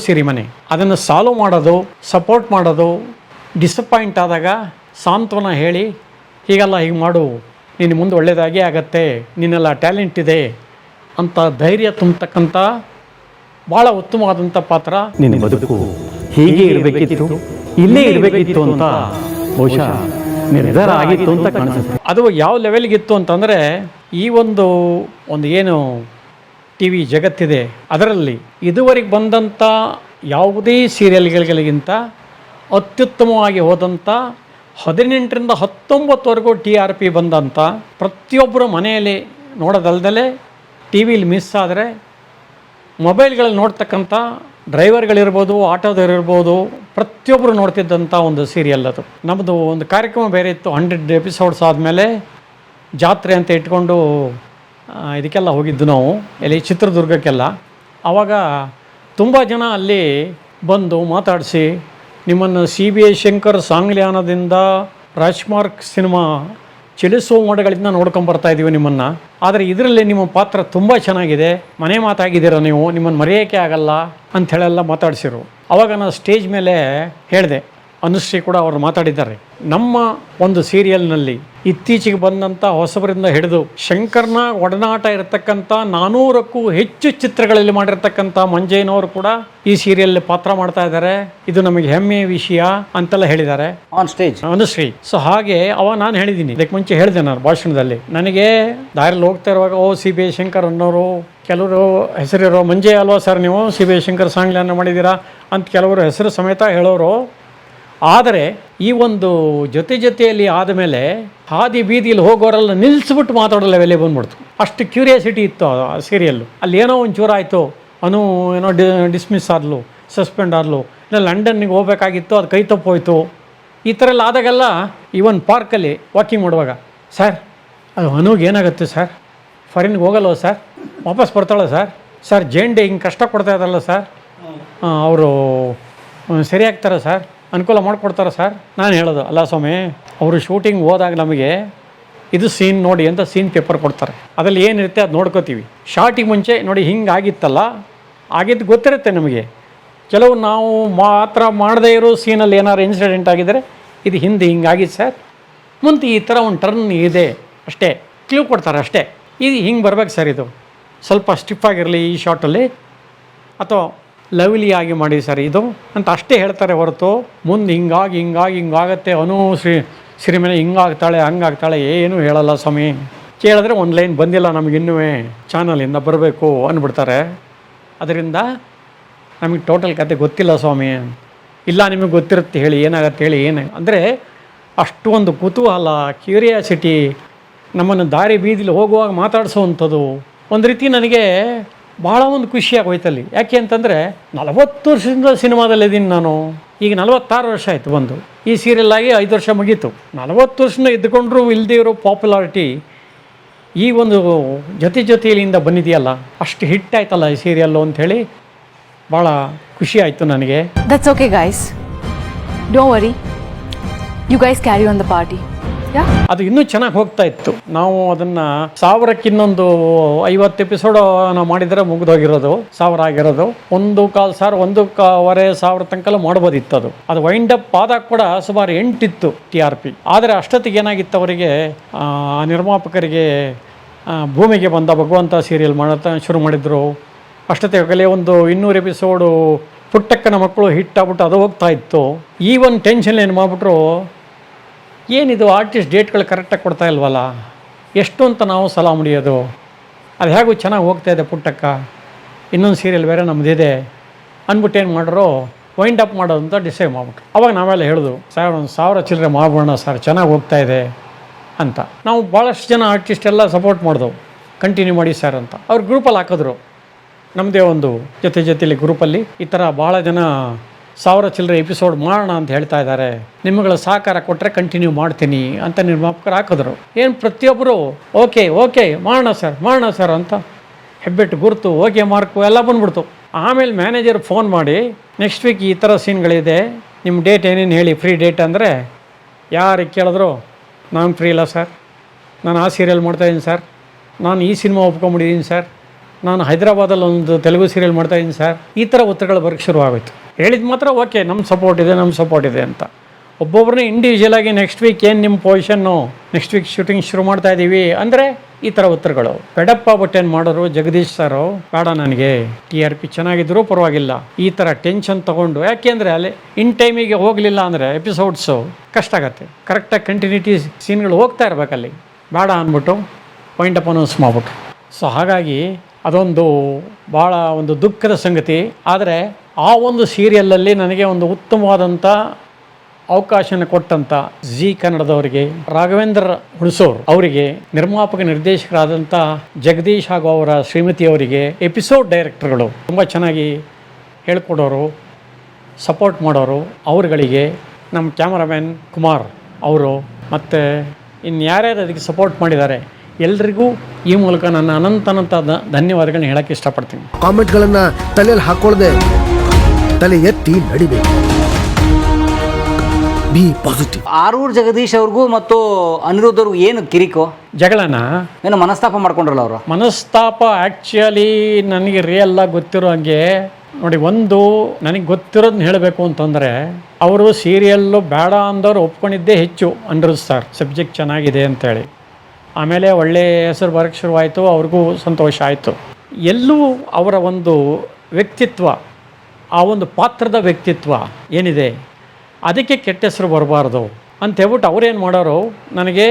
ಸಿರಿಮನೆ ಅದನ್ನು ಸಾಲ್ವ್ ಮಾಡೋದು, ಸಪೋರ್ಟ್ ಮಾಡೋದು, ಡಿಸಪಾಯಿಂಟ್ ಆದಾಗ ಸಾಂತ್ವನ ಹೇಳಿ ಹೀಗಲ್ಲ ಹೀಗೆ ಮಾಡು, ನಿನ್ನ ಮುಂದೆ ಒಳ್ಳೆಯದಾಗೇ ಆಗತ್ತೆ, ನಿನ್ನೆಲ್ಲ ಟ್ಯಾಲೆಂಟ್ ಇದೆ ಅಂತ ಧೈರ್ಯ ತುಂಬತಕ್ಕಂಥ ಭಾಳ ಉತ್ತಮವಾದಂಥ ಪಾತ್ರ. ನಿನ್ನ ಬದುಕು ಹೀಗೆ ಇರಬೇಕಿತ್ತು, ಇಲ್ಲೇ ಇರಬೇಕಿತ್ತು ಅಂತ ಬಹುಶಃ ನಿರ್ಧಾರ ಆಗಿತ್ತು ಅಂತ ಕಾಣಿಸುತ್ತೆ. ಅದು ಯಾವ ಲೆವೆಲ್ಗಿತ್ತು ಅಂತಂದರೆ, ಈ ಒಂದು ಏನು ಟಿ ವಿ ಜಗತ್ತಿದೆ ಅದರಲ್ಲಿ ಇದುವರೆಗೆ ಬಂದಂಥ ಯಾವುದೇ ಸೀರಿಯಲ್ಗಳಿಗಿಂತ ಅತ್ಯುತ್ತಮವಾಗಿ ಹೋದಂಥ 18ರಿಂದ 19ವರೆಗೂ TRP ಬಂದಂಥ, ಪ್ರತಿಯೊಬ್ಬರು ಮನೆಯಲ್ಲಿ ನೋಡೋದಲ್ದಲೇ ಟಿ ವಿಲಿ ಮಿಸ್ ಆದರೆ ಮೊಬೈಲ್ಗಳಲ್ಲಿ ನೋಡ್ತಕ್ಕಂಥ ಡ್ರೈವರ್ಗಳಿರ್ಬೋದು, ಆಟೋದವರಿರ್ಬೋದು, ಪ್ರತಿಯೊಬ್ಬರು ನೋಡ್ತಿದ್ದಂಥ ಒಂದು ಸೀರಿಯಲ್ ಅದು. ನಮ್ಮದು ಒಂದು ಕಾರ್ಯಕ್ರಮ ಬೇರೆ ಇತ್ತು. 100 ಎಪಿಸೋಡ್ಸ್ ಆದಮೇಲೆ ಜಾತ್ರೆ ಅಂತ ಇಟ್ಕೊಂಡು ಇದಕ್ಕೆಲ್ಲ ಹೋಗಿದ್ದು ನಾವು, ಇಲ್ಲಿ ಚಿತ್ರದುರ್ಗಕ್ಕೆಲ್ಲ. ಆವಾಗ ತುಂಬ ಜನ ಅಲ್ಲಿ ಬಂದು ಮಾತಾಡಿಸಿ, ನಿಮ್ಮನ್ನು CBI ಶಂಕರ್ ಸಾಂಗ್ಲಿಯಾನದಿಂದ ರಾಜ್ಮಾರ್ಕ್ ಸಿನಿಮಾ ಚಲಿಸುವ ಮೋಡಗಳಿಂದ ನೋಡ್ಕೊಂಬರ್ತಾ ಇದ್ದೀವಿ ನಿಮ್ಮನ್ನು. ಆದರೆ ಇದರಲ್ಲಿ ನಿಮ್ಮ ಪಾತ್ರ ತುಂಬ ಚೆನ್ನಾಗಿದೆ, ಮನೆ ಮಾತಾಗಿದ್ದೀರ ನೀವು, ನಿಮ್ಮನ್ನು ಮರೆಯೋಕ್ಕೆ ಆಗಲ್ಲ ಅಂಥೇಳೆಲ್ಲ ಮಾತಾಡಿಸಿರು. ಆವಾಗ ನಾನು ಸ್ಟೇಜ್ ಮೇಲೆ ಹೇಳಿದೆ, ಅನುಶ್ರೀ ಕೂಡ ಅವರು ಮಾತಾಡಿದ್ದಾರೆ, ನಮ್ಮ ಒಂದು ಸೀರಿಯಲ್ನಲ್ಲಿ ಇತ್ತೀಚೆಗೆ ಬಂದಂಥ ಹೊಸಬರಿಂದ ಹಿಡಿದು ಶಂಕರ್ನ ಒಡನಾಟ ಇರತಕ್ಕಂಥ 400ಕ್ಕೂ ಹೆಚ್ಚು ಚಿತ್ರಗಳಲ್ಲಿ ಮಾಡಿರ್ತಕ್ಕಂಥ ಮಂಜಯ್ಯನವರು ಕೂಡ ಈ ಸೀರಿಯಲ್ ಪಾತ್ರ ಮಾಡ್ತಾ ಇದ್ದಾರೆ. ಇದು ನಮಗೆ ಹೆಮ್ಮೆಯ ವಿಷಯ ಅಂತೆಲ್ಲ ಹೇಳಿದ್ದಾರೆ ಆನ್ ಸ್ಟೇಜ್ ಅನುಶ್ರೀ. ಸೊ ಹಾಗೆ ನಾನು ಹೇಳಿದ್ದೀನಿ, ಇದಕ್ಕೆ ಮುಂಚೆ ಹೇಳಿದೆ ನಾನು ಭಾಷಣದಲ್ಲಿ, ನನಗೆ ದಾರಿಯಲ್ಲಿ ಹೋಗ್ತಾ ಇರುವಾಗ CBI ಶಂಕರ್ ಅನ್ನೋರು, ಕೆಲವರು ಹೆಸರಿರೋ ಮಂಜಯ್ಯ ಅಲ್ವಾ ಸರ್ ನೀವು CBI ಶಂಕರ್ ಸಾಂಗ್ಲಿಯಾನ ಮಾಡಿದ್ದೀರಾ ಅಂತ ಕೆಲವರು ಹೆಸರು ಸಮೇತ ಹೇಳೋರು. ಆದರೆ ಈ ಒಂದು ಜೊತೆಯಲ್ಲಿ ಆದಮೇಲೆ ಹಾದಿ ಬೀದಿಯಲ್ಲಿ ಹೋಗೋರೆಲ್ಲ ನಿಲ್ಲಿಸ್ಬಿಟ್ಟು ಮಾತಾಡೋ ಲೆವೆಲ್ಲೇ ಬಂದ್ಬಿಡ್ತು. ಅಷ್ಟು ಕ್ಯೂರಿಯಾಸಿಟಿ ಇತ್ತು ಆ ಸೀರಿಯಲ್ಲು. ಅಲ್ಲಿ ಏನೋ ಒಂಚೂರು ಆಯಿತು, ಏನೋ ಡಿಸ್ಮಿಸ್ ಆದ್ಲು, ಸಸ್ಪೆಂಡ್ ಆದ್ಲು, ಇಲ್ಲ ಲಂಡನ್ನಿಗೆ ಹೋಗ್ಬೇಕಾಗಿತ್ತು, ಅದು ಕೈ ತಪ್ಪೋಯ್ತು, ಈ ಥರ ಎಲ್ಲ ಆದಾಗೆಲ್ಲ ಈವನ್ ಪಾರ್ಕಲ್ಲಿ ವಾಕಿಂಗ್ ಮಾಡುವಾಗ, ಸರ್ ಅದು ಅನುಗೆ ಏನಾಗುತ್ತೆ ಸರ್, ಫಾರಿನ್ಗೆ ಹೋಗಲ್ವ ಸರ್, ವಾಪಸ್ ಬರ್ತಾಳೆ ಸರ್ ಜೇಂಡೆ ಹಿಂಗೆ ಕಷ್ಟ ಕೊಡ್ತಾ ಇದ್ದಾರಲ್ಲ ಸರ್, ಅವರು ಸರಿ ಆಗ್ತಾರೆ ಸರ್, ಅನುಕೂಲ ಮಾಡಿಕೊಡ್ತಾರೆ ಸರ್. ನಾನು ಹೇಳೋದು, ಅಲ್ಲ ಸ್ವಾಮಿ, ಅವರು ಶೂಟಿಂಗ್ ಹೋದಾಗ ನಮಗೆ ಇದು ಸೀನ್ ನೋಡಿ ಅಂತ ಸೀನ್ ಪೇಪರ್ ಕೊಡ್ತಾರೆ, ಅದರಲ್ಲಿ ಏನಿರುತ್ತೆ ಅದು ನೋಡ್ಕೋತೀವಿ. ಶಾರ್ಟಿಗೆ ಮುಂಚೆ ನೋಡಿ ಹಿಂಗೆ ಆಗಿತ್ತಲ್ಲ, ಆಗಿದ್ದು ಗೊತ್ತಿರುತ್ತೆ ನಮಗೆ. ಕೆಲವು ನಾವು ಮಾತ್ರ ಮಾಡದೇ ಇರೋ ಸೀನಲ್ಲಿ ಏನಾದ್ರು ಇನ್ಸಿಡೆಂಟ್ ಆಗಿದ್ದರೆ, ಇದು ಹಿಂದೆ ಹಿಂಗಾಗಿತ್ತು ಸರ್, ಮುಂದೆ ಈ ಥರ ಒಂದು ಟರ್ನ್ ಇದೆ ಅಷ್ಟೇ, ಕ್ಲೂ ಕೊಡ್ತಾರೆ ಅಷ್ಟೇ, ಇದು ಹಿಂಗೆ ಬರ್ಬೇಕು ಸರ್, ಇದು ಸ್ವಲ್ಪ ಸ್ಟಿಫ್ ಆಗಿರಲಿ ಈ ಶಾರ್ಟಲ್ಲಿ, ಅಥವಾ ಲವ್ಲಿ ಆಗಿ ಮಾಡಿ ಸರ್ ಇದು ಅಂತ ಅಷ್ಟೇ ಹೇಳ್ತಾರೆ ಹೊರತು ಮುಂದೆ ಹಿಂಗಾಗತ್ತೆ, ಸಿರಿಮನೆ ಹಿಂಗಾಗ್ತಾಳೆ ಹಂಗಾಗ್ತಾಳೆ ಏನೂ ಹೇಳಲ್ಲ ಸ್ವಾಮಿ. ಕೇಳಿದ್ರೆ ಒಂದು ಲೈನ್ ಬಂದಿಲ್ಲ ನಮಗಿನ್ನೂ ಚಾನಲಿಂದ ಬರಬೇಕು ಅಂದ್ಬಿಡ್ತಾರೆ. ಅದರಿಂದ ನಮಗೆ ಟೋಟಲ್ ಕತೆ ಗೊತ್ತಿಲ್ಲ ಸ್ವಾಮಿ. ಇಲ್ಲ ನಿಮಗೆ ಗೊತ್ತಿರುತ್ತೆ ಹೇಳಿ, ಏನಾಗತ್ತೆ ಹೇಳಿ, ಅಂದರೆ ಅಷ್ಟು ಒಂದು ಕುತೂಹಲ, ಕ್ಯೂರಿಯಾಸಿಟಿ, ನಮ್ಮನ್ನು ದಾರಿ ಬೀದಿಲಿ ಹೋಗುವಾಗ ಮಾತಾಡಿಸೋವಂಥದ್ದು ಒಂದು ರೀತಿ ನನಗೆ ಭಾಳ ಒಂದು ಖುಷಿಯಾಗಿ ಹೋಯ್ತಲ್ಲಿ. ಯಾಕೆ ಅಂತಂದರೆ 40 ವರ್ಷದಿಂದ ಸಿನಿಮಾದಲ್ಲಿದ್ದೀನಿ ನಾನು, ಈಗ 46 ವರ್ಷ ಆಯಿತು ಬಂದು. ಈ ಸೀರಿಯಲ್ ಆಗಿ 5 ವರ್ಷ ಮುಗೀತು. 40 ವರ್ಷದಿಂದ ಇದ್ದುಕೊಂಡ್ರೂ ಇಲ್ಲದೇ ಇರೋ ಪಾಪ್ಯುಲಾರಿಟಿ ಈ ಒಂದು ಜೊತೆಯಲ್ಲಿಂದ ಬಂದಿದೆಯಲ್ಲ, ಅಷ್ಟು ಹಿಟ್ ಆಯ್ತಲ್ಲ ಈ ಸೀರಿಯಲ್ಲು ಅಂಥೇಳಿ ಭಾಳ ಖುಷಿ ಆಯಿತು ನನಗೆ. That's okay guys, don't worry, you guys carry on the party. ಅದು ಇನ್ನೂ ಚೆನ್ನಾಗಿ ಹೋಗ್ತಾ ಇತ್ತು. ನಾವು ಅದನ್ನು 1000ಕ್ಕಿನ್ನೊಂದು 50 ಎಪಿಸೋಡ್ ನಾವು ಮಾಡಿದರೆ ಮುಗಿದೋಗಿರೋದು, 1000 ಆಗಿರೋದು. 1,500 1,500 ತನಕ ಮಾಡ್ಬೋದಿತ್ತು. ಅದು ವೈಂಡ್ ಅಪ್ ಆದಾಗ ಕೂಡ ಸುಮಾರು 8 ಇತ್ತು TRP. ಆದರೆ ಅಷ್ಟೊತ್ತಿಗೆ ಏನಾಗಿತ್ತು, ಅವರಿಗೆ ನಿರ್ಮಾಪಕರಿಗೆ ಭೂಮಿಗೆ ಬಂದ ಭಗವಂತ ಸೀರಿಯಲ್ ಶುರು ಮಾಡಿದ್ರು. ಅಷ್ಟೊತ್ತಿಗೆ ಒಂದು 200 ಎಪಿಸೋಡು ಪುಟ್ಟಕ್ಕನ ಮಕ್ಕಳು ಹಿಟ್ ಆಗ್ಬಿಟ್ಟು ಅದು ಹೋಗ್ತಾ ಇತ್ತು. ಈ ಒಂದು ಟೆನ್ಷನ್ ಏನು ಮಾಡಿಬಿಟ್ರು, ಏನಿದು ಆರ್ಟಿಸ್ಟ್ ಡೇಟ್ಗಳು ಕರೆಕ್ಟಾಗಿ ಕೊಡ್ತಾ ಇಲ್ವಲ್ಲ, ಎಷ್ಟು ಅಂತ ನಾವು ಸಲ ಮುಡಿಯೋದು, ಅದು ಹೇಗೂ ಚೆನ್ನಾಗಿ ಹೋಗ್ತಾ ಇದೆ ಪುಟ್ಟಕ್ಕ, ಇನ್ನೊಂದು ಸೀರಿಯಲ್ ಬೇರೆ ನಮ್ಮದಿದೆ ಅಂದ್ಬಿಟ್ಟು ಏನು ಮಾಡ್ರು, ವೈಂಡ್ ಅಪ್ ಮಾಡೋದು ಅಂತ ಡಿಸೈಡ್ ಮಾಡ್ಬಿಟ್ರು. ಅವಾಗ ನಾವೆಲ್ಲ ಹೇಳಿದ್ರು, ಸರ್ 1,000 ಚಿಲ್ಲರೆ ಮಾಡೋಣ ಸರ್, ಚೆನ್ನಾಗಿ ಹೋಗ್ತಾ ಇದೆ ಅಂತ. ನಾವು ಭಾಳಷ್ಟು ಜನ ಆರ್ಟಿಸ್ಟ್ ಎಲ್ಲ ಸಪೋರ್ಟ್ ಮಾಡಿದೆವು, ಕಂಟಿನ್ಯೂ ಮಾಡಿ ಸರ್ ಅಂತ. ಅವ್ರು ಗ್ರೂಪಲ್ಲಿ ಹಾಕಿದ್ರು, ನಮ್ಮದೇ ಒಂದು ಜೊತೆಲಿ ಗ್ರೂಪಲ್ಲಿ ಈ ಥರ ಭಾಳ ಜನ 1,000 ಚಿಲ್ಲರೆ ಎಪಿಸೋಡ್ ಮಾಡೋಣ ಅಂತ ಹೇಳ್ತಾ ಇದ್ದಾರೆ, ನಿಮ್ಮಗಳ ಸಹಕಾರ ಕೊಟ್ಟರೆ ಕಂಟಿನ್ಯೂ ಮಾಡ್ತೀನಿ ಅಂತ ನಿರ್ಮಾಪಕರು ಹಾಕಿದ್ರು. ಏನು ಪ್ರತಿಯೊಬ್ಬರು ಓಕೆ ಮಾಡೋಣ ಸರ್ ಅಂತ ಹೆಬ್ಬೆಟ್ಟು ಗುರುತು ಓಕೆ ಮಾರ್ಕು ಎಲ್ಲ ಬಂದ್ಬಿಡ್ತು. ಆಮೇಲೆ ಮ್ಯಾನೇಜರ್ ಫೋನ್ ಮಾಡಿ, ನೆಕ್ಸ್ಟ್ ವೀಕ್ ಈ ಥರ ಸೀನ್ಗಳಿದೆ, ನಿಮ್ಮ ಡೇಟ್ ಏನೇನು ಹೇಳಿ, ಫ್ರೀ ಡೇಟ್ ಅಂದರೆ ಯಾರಿಗೆ ಕೇಳಿದ್ರು ನಾನು ಫ್ರೀ ಇಲ್ಲ ಸರ್, ನಾನು ಆ ಸೀರಿಯಲ್ ಮಾಡ್ತಾಯಿದ್ದೀನಿ ಸರ್, ನಾನು ಈ ಸಿನಿಮಾ ಒಪ್ಕೊಂಬಿಟ್ಟಿದ್ದೀನಿ ಸರ್, ನಾನು ಹೈದರಾಬಾದಲ್ಲಿ ಒಂದು ತೆಲುಗು ಸೀರಿಯಲ್ ಮಾಡ್ತಾಯಿದ್ದೀನಿ ಸರ್, ಈ ಥರ ಉತ್ತರಗಳು ಬರೋಕ್ಕೆ ಶುರುವಾಗೋಯ್ತು. ಹೇಳಿದ ಮಾತ್ರ ಓಕೆ ನಮ್ಮ ಸಪೋರ್ಟ್ ಇದೆ ಅಂತ. ಒಬ್ಬೊಬ್ಬರನ್ನೇ ಇಂಡಿವಿಜುವಲಾಗಿ ನೆಕ್ಸ್ಟ್ ವೀಕ್ ಏನು ನಿಮ್ಮ ಪೊಸಿಷನ್ನು, ನೆಕ್ಸ್ಟ್ ವೀಕ್ ಶೂಟಿಂಗ್ ಶುರು ಮಾಡ್ತಾ ಇದ್ದೀವಿ ಅಂದರೆ ಈ ಥರ ಉತ್ತರಗಳು. ಬೆಡಪ್ಪ ಬಟ್ಟೇನು ಮಾಡೋರು ಜಗದೀಶ್ ಸರು, ಬೇಡ ನನಗೆ TRP ಚೆನ್ನಾಗಿದ್ರೂ ಪರವಾಗಿಲ್ಲ, ಈ ಥರ ಟೆನ್ಷನ್ ತೊಗೊಂಡು, ಯಾಕೆಂದರೆ ಅಲ್ಲಿ ಇನ್ ಟೈಮಿಗೆ ಹೋಗಲಿಲ್ಲ ಅಂದರೆ ಎಪಿಸೋಡ್ಸು ಕಷ್ಟ ಆಗುತ್ತೆ. ಕರೆಕ್ಟಾಗಿ ಕಂಟಿನ್ಯೂಟಿ ಸೀನ್ಗಳು ಹೋಗ್ತಾ ಇರಬೇಕಲ್ಲಿ, ಬೇಡ ಅಂದ್ಬಿಟ್ಟು ಪಾಯಿಂಟ್ ಅಪ್ ಅನೌನ್ಸ್ ಮಾಡ್ಬಿಟ್ರು. ಸೊ ಹಾಗಾಗಿ ಅದೊಂದು ಭಾಳ ಒಂದು ದುಃಖದ ಸಂಗತಿ. ಆದರೆ ಆ ಒಂದು ಸೀರಿಯಲಲ್ಲಿ ನನಗೆ ಒಂದು ಉತ್ತಮವಾದಂಥ ಅವಕಾಶನ ಕೊಟ್ಟಂಥ ಜಿ ಕನ್ನಡದವರಿಗೆ, ರಾಘವೇಂದ್ರ ಹುಣಸೂರು ಅವರಿಗೆ, ನಿರ್ಮಾಪಕ ನಿರ್ದೇಶಕರಾದಂಥ ಜಗದೀಶ್ ಹಾಗೂ ಅವರ ಶ್ರೀಮತಿಯವರಿಗೆ, ಎಪಿಸೋಡ್ ಡೈರೆಕ್ಟರ್ಗಳು ತುಂಬ ಚೆನ್ನಾಗಿ ಹೇಳ್ಕೊಡೋರು, ಸಪೋರ್ಟ್ ಮಾಡೋರು ಅವರುಗಳಿಗೆ, ನಮ್ಮ ಕ್ಯಾಮರಾಮ್ಯಾನ್ ಕುಮಾರ್ ಅವರು, ಮತ್ತು ಇನ್ಯಾರ್ಯಾರು ಅದಕ್ಕೆ ಸಪೋರ್ಟ್ ಮಾಡಿದ್ದಾರೆ ಎಲ್ರಿಗೂ ಈ ಮೂಲಕ ನನ್ನ ಅನಂತ ಧನ್ಯವಾದಗಳನ್ನ ಹೇಳೋಕ್ಕೆ ಇಷ್ಟಪಡ್ತೀನಿ. ಕಾಮೆಂಟ್ಗಳನ್ನು ತಲೆಯಲ್ಲಿ ಹಾಕೊಳ್ಳದೆ ತಲೆ ಎತ್ತಿ ನಡಿಬೇಕು. B positive. ಆರೂರು ಜಗದೀಶ್ ಅವ್ರಿಗೂ ಮತ್ತು ಅನಿರುದ್ಧ ಅವ್ರಿಗೂ ಏನು ಕಿರಿಕೋ ಜಗಳನ ಏನೋ ಮನಸ್ತಾಪ ಮಾಡ್ಕೊಂಡ್ರಲ್ಲ ಅವರು? ಮನಸ್ತಾಪ ಆ್ಯಕ್ಚುಲಿ ನನಗೆ ರಿಯಲ್ಲಾಗಿ ಗೊತ್ತಿರೋ ಹಾಗೆ ನೋಡಿ, ಒಂದು ನನಗೆ ಗೊತ್ತಿರೋದನ್ನ ಹೇಳಬೇಕು ಅಂತಂದರೆ, ಅವರು ಸೀರಿಯಲ್ಲು ಬೇಡ ಅಂದವ್ರು ಒಪ್ಕೊಂಡಿದ್ದೇ ಹೆಚ್ಚು. ಅನಿರುದ್ಧ ಸರ್ ಸಬ್ಜೆಕ್ಟ್ ಚೆನ್ನಾಗಿದೆ ಅಂತೇಳಿ, ಆಮೇಲೆ ಒಳ್ಳೆಯ ಹೆಸರು ಬರೋಕ್ಕೆ ಶುರುವಾಯಿತು, ಅವ್ರಿಗೂ ಸಂತೋಷ ಆಯಿತು. ಎಲ್ಲೂ ಅವರ ಒಂದು ವ್ಯಕ್ತಿತ್ವ, ಆ ಒಂದು ಪಾತ್ರದ ವ್ಯಕ್ತಿತ್ವ ಏನಿದೆ ಅದಕ್ಕೆ ಕೆಟ್ಟ ಹೆಸರು ಬರಬಾರ್ದು ಅಂತ ಹೇಳ್ಬಿಟ್ಟು ಅವ್ರೇನು ಮಾಡೋರು, ನನಗೆ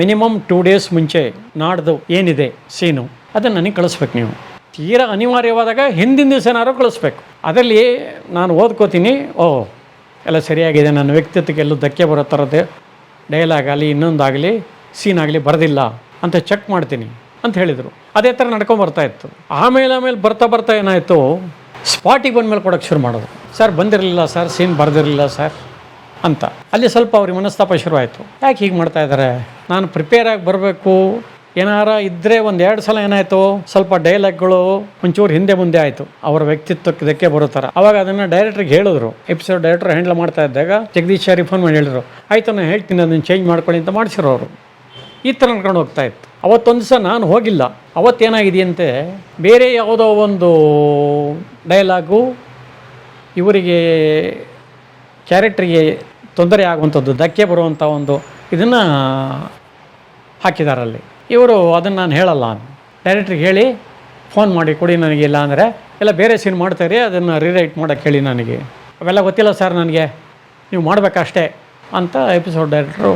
ಮಿನಿಮಮ್ 2 ಡೇಸ್ ಮುಂಚೆ ನಾಡ್ದು ಏನಿದೆ ಸೀನು ಅದನ್ನು ನನಗೆ ಕಳಿಸ್ಬೇಕು, ನೀವು ತೀರಾ ಅನಿವಾರ್ಯವಾದಾಗ ಹಿಂದಿನ ದಿವಸನಾರು ಕಳಿಸ್ಬೇಕು. ಅದರಲ್ಲಿ ನಾನು ಓದ್ಕೋತೀನಿ, ಎಲ್ಲ ಸರಿಯಾಗಿದೆ, ನನ್ನ ವ್ಯಕ್ತಿತ್ವಕ್ಕೆ ಎಲ್ಲೂ ಧಕ್ಕೆ ಬರೋ ಥರದ್ದು ಡೈಲಾಗ್ ಆಗಲಿ ಇನ್ನೊಂದಾಗಲಿ ಸೀನ್ ಆಗಲಿ ಬರೋದಿಲ್ಲ ಅಂತ ಚೆಕ್ ಮಾಡ್ತೀನಿ ಅಂತ ಹೇಳಿದರು. ಅದೇ ಥರ ನಡ್ಕೊಂಬರ್ತಾಯಿತ್ತು. ಆಮೇಲೆ ಬರ್ತಾ ಏನಾಯಿತು, ಸ್ಪಾಟಿಗೆ ಬಂದಮೇಲೆ ಕೊಡೋಕ್ಕೆ ಶುರು ಮಾಡೋದು, ಸರ್ ಬಂದಿರಲಿಲ್ಲ ಸರ್, ಸೀನ್ ಬರೆದಿರಲಿಲ್ಲ ಸರ್ ಅಂತ. ಅಲ್ಲಿ ಸ್ವಲ್ಪ ಅವ್ರಿಗೆ ಮನಸ್ತಾಪ ಶುರುವಾಯಿತು, ಯಾಕೆ ಹೀಗೆ ಮಾಡ್ತಾಯಿದ್ದಾರೆ, ನಾನು ಪ್ರಿಪೇರಾಗಿ ಬರಬೇಕು, ಏನಾರ ಇದ್ದರೆ 1-2 ಸಲ ಏನಾಯಿತು, ಸ್ವಲ್ಪ ಡೈಲಾಗ್ಗಳು ಒಂಚೂರು ಹಿಂದೆ ಮುಂದೆ ಆಯಿತು, ಅವರ ವ್ಯಕ್ತಿತ್ವಕ್ಕೆ ಧಕ್ಕೆ ಬರೋ ಥರ. ಅವಾಗ ಅದನ್ನು ಡೈರೆಕ್ಟ್ರಿಗೆ ಹೇಳಿದ್ರು, ಎಪಿಸೋಡ್ ಡೈರೆಕ್ಟರ್ ಹ್ಯಾಂಡಲ್ ಮಾಡ್ತಾ ಇದ್ದಾಗ ಜಗದೀಶ್ ಸರ್ ಫೋನ್ ಮಾಡಿ ಹೇಳಿದ್ರು, ಆಯಿತು ನಾನು ಹೇಳ್ತೀನಿ ಅದನ್ನು ಚೇಂಜ್ ಮಾಡ್ಕೊಳ್ಳಿ ಅಂತ ಮಾಡಿಸಿರೋರು. ಈ ಥರ ನಡ್ಕೊಂಡು ಹೋಗ್ತಾಯಿತ್ತು. ಅವತ್ತೊಂದು ದಿವಸ ನಾನು ಹೋಗಿಲ್ಲ, ಅವತ್ತೇನಾಗಿದೆಯಂತೆ, ಬೇರೆ ಯಾವುದೋ ಒಂದು ಡೈಲಾಗು ಇವರಿಗೆ ಕ್ಯಾರೆಕ್ಟ್ರಿಗೆ ತೊಂದರೆ ಆಗುವಂಥದ್ದು, ಧಕ್ಕೆ ಬರುವಂಥ ಒಂದು ಇದನ್ನು ಹಾಕಿದಾರಲ್ಲಿ. ಇವರು ಅದನ್ನು ನಾನು ಹೇಳಲ್ಲ, ಡೈರೆಕ್ಟ್ರಿಗೆ ಹೇಳಿ ಫೋನ್ ಮಾಡಿ ಕೊಡಿ ನನಗೆ, ಇಲ್ಲ ಅಂದರೆ ಎಲ್ಲ ಬೇರೆ ಸೀನ್ ಮಾಡ್ತಾರೆ, ಅದನ್ನು ರೀರೈಟ್ ಮಾಡೋಕ್ಕೆ ಹೇಳಿ ನನಗೆ, ಅವೆಲ್ಲ ಗೊತ್ತಿಲ್ಲ ಸರ್ ನನಗೆ, ನೀವು ಮಾಡಬೇಕಷ್ಟೇ ಅಂತ ಎಪಿಸೋಡ್ ಡೈರೆಕ್ಟ್ರು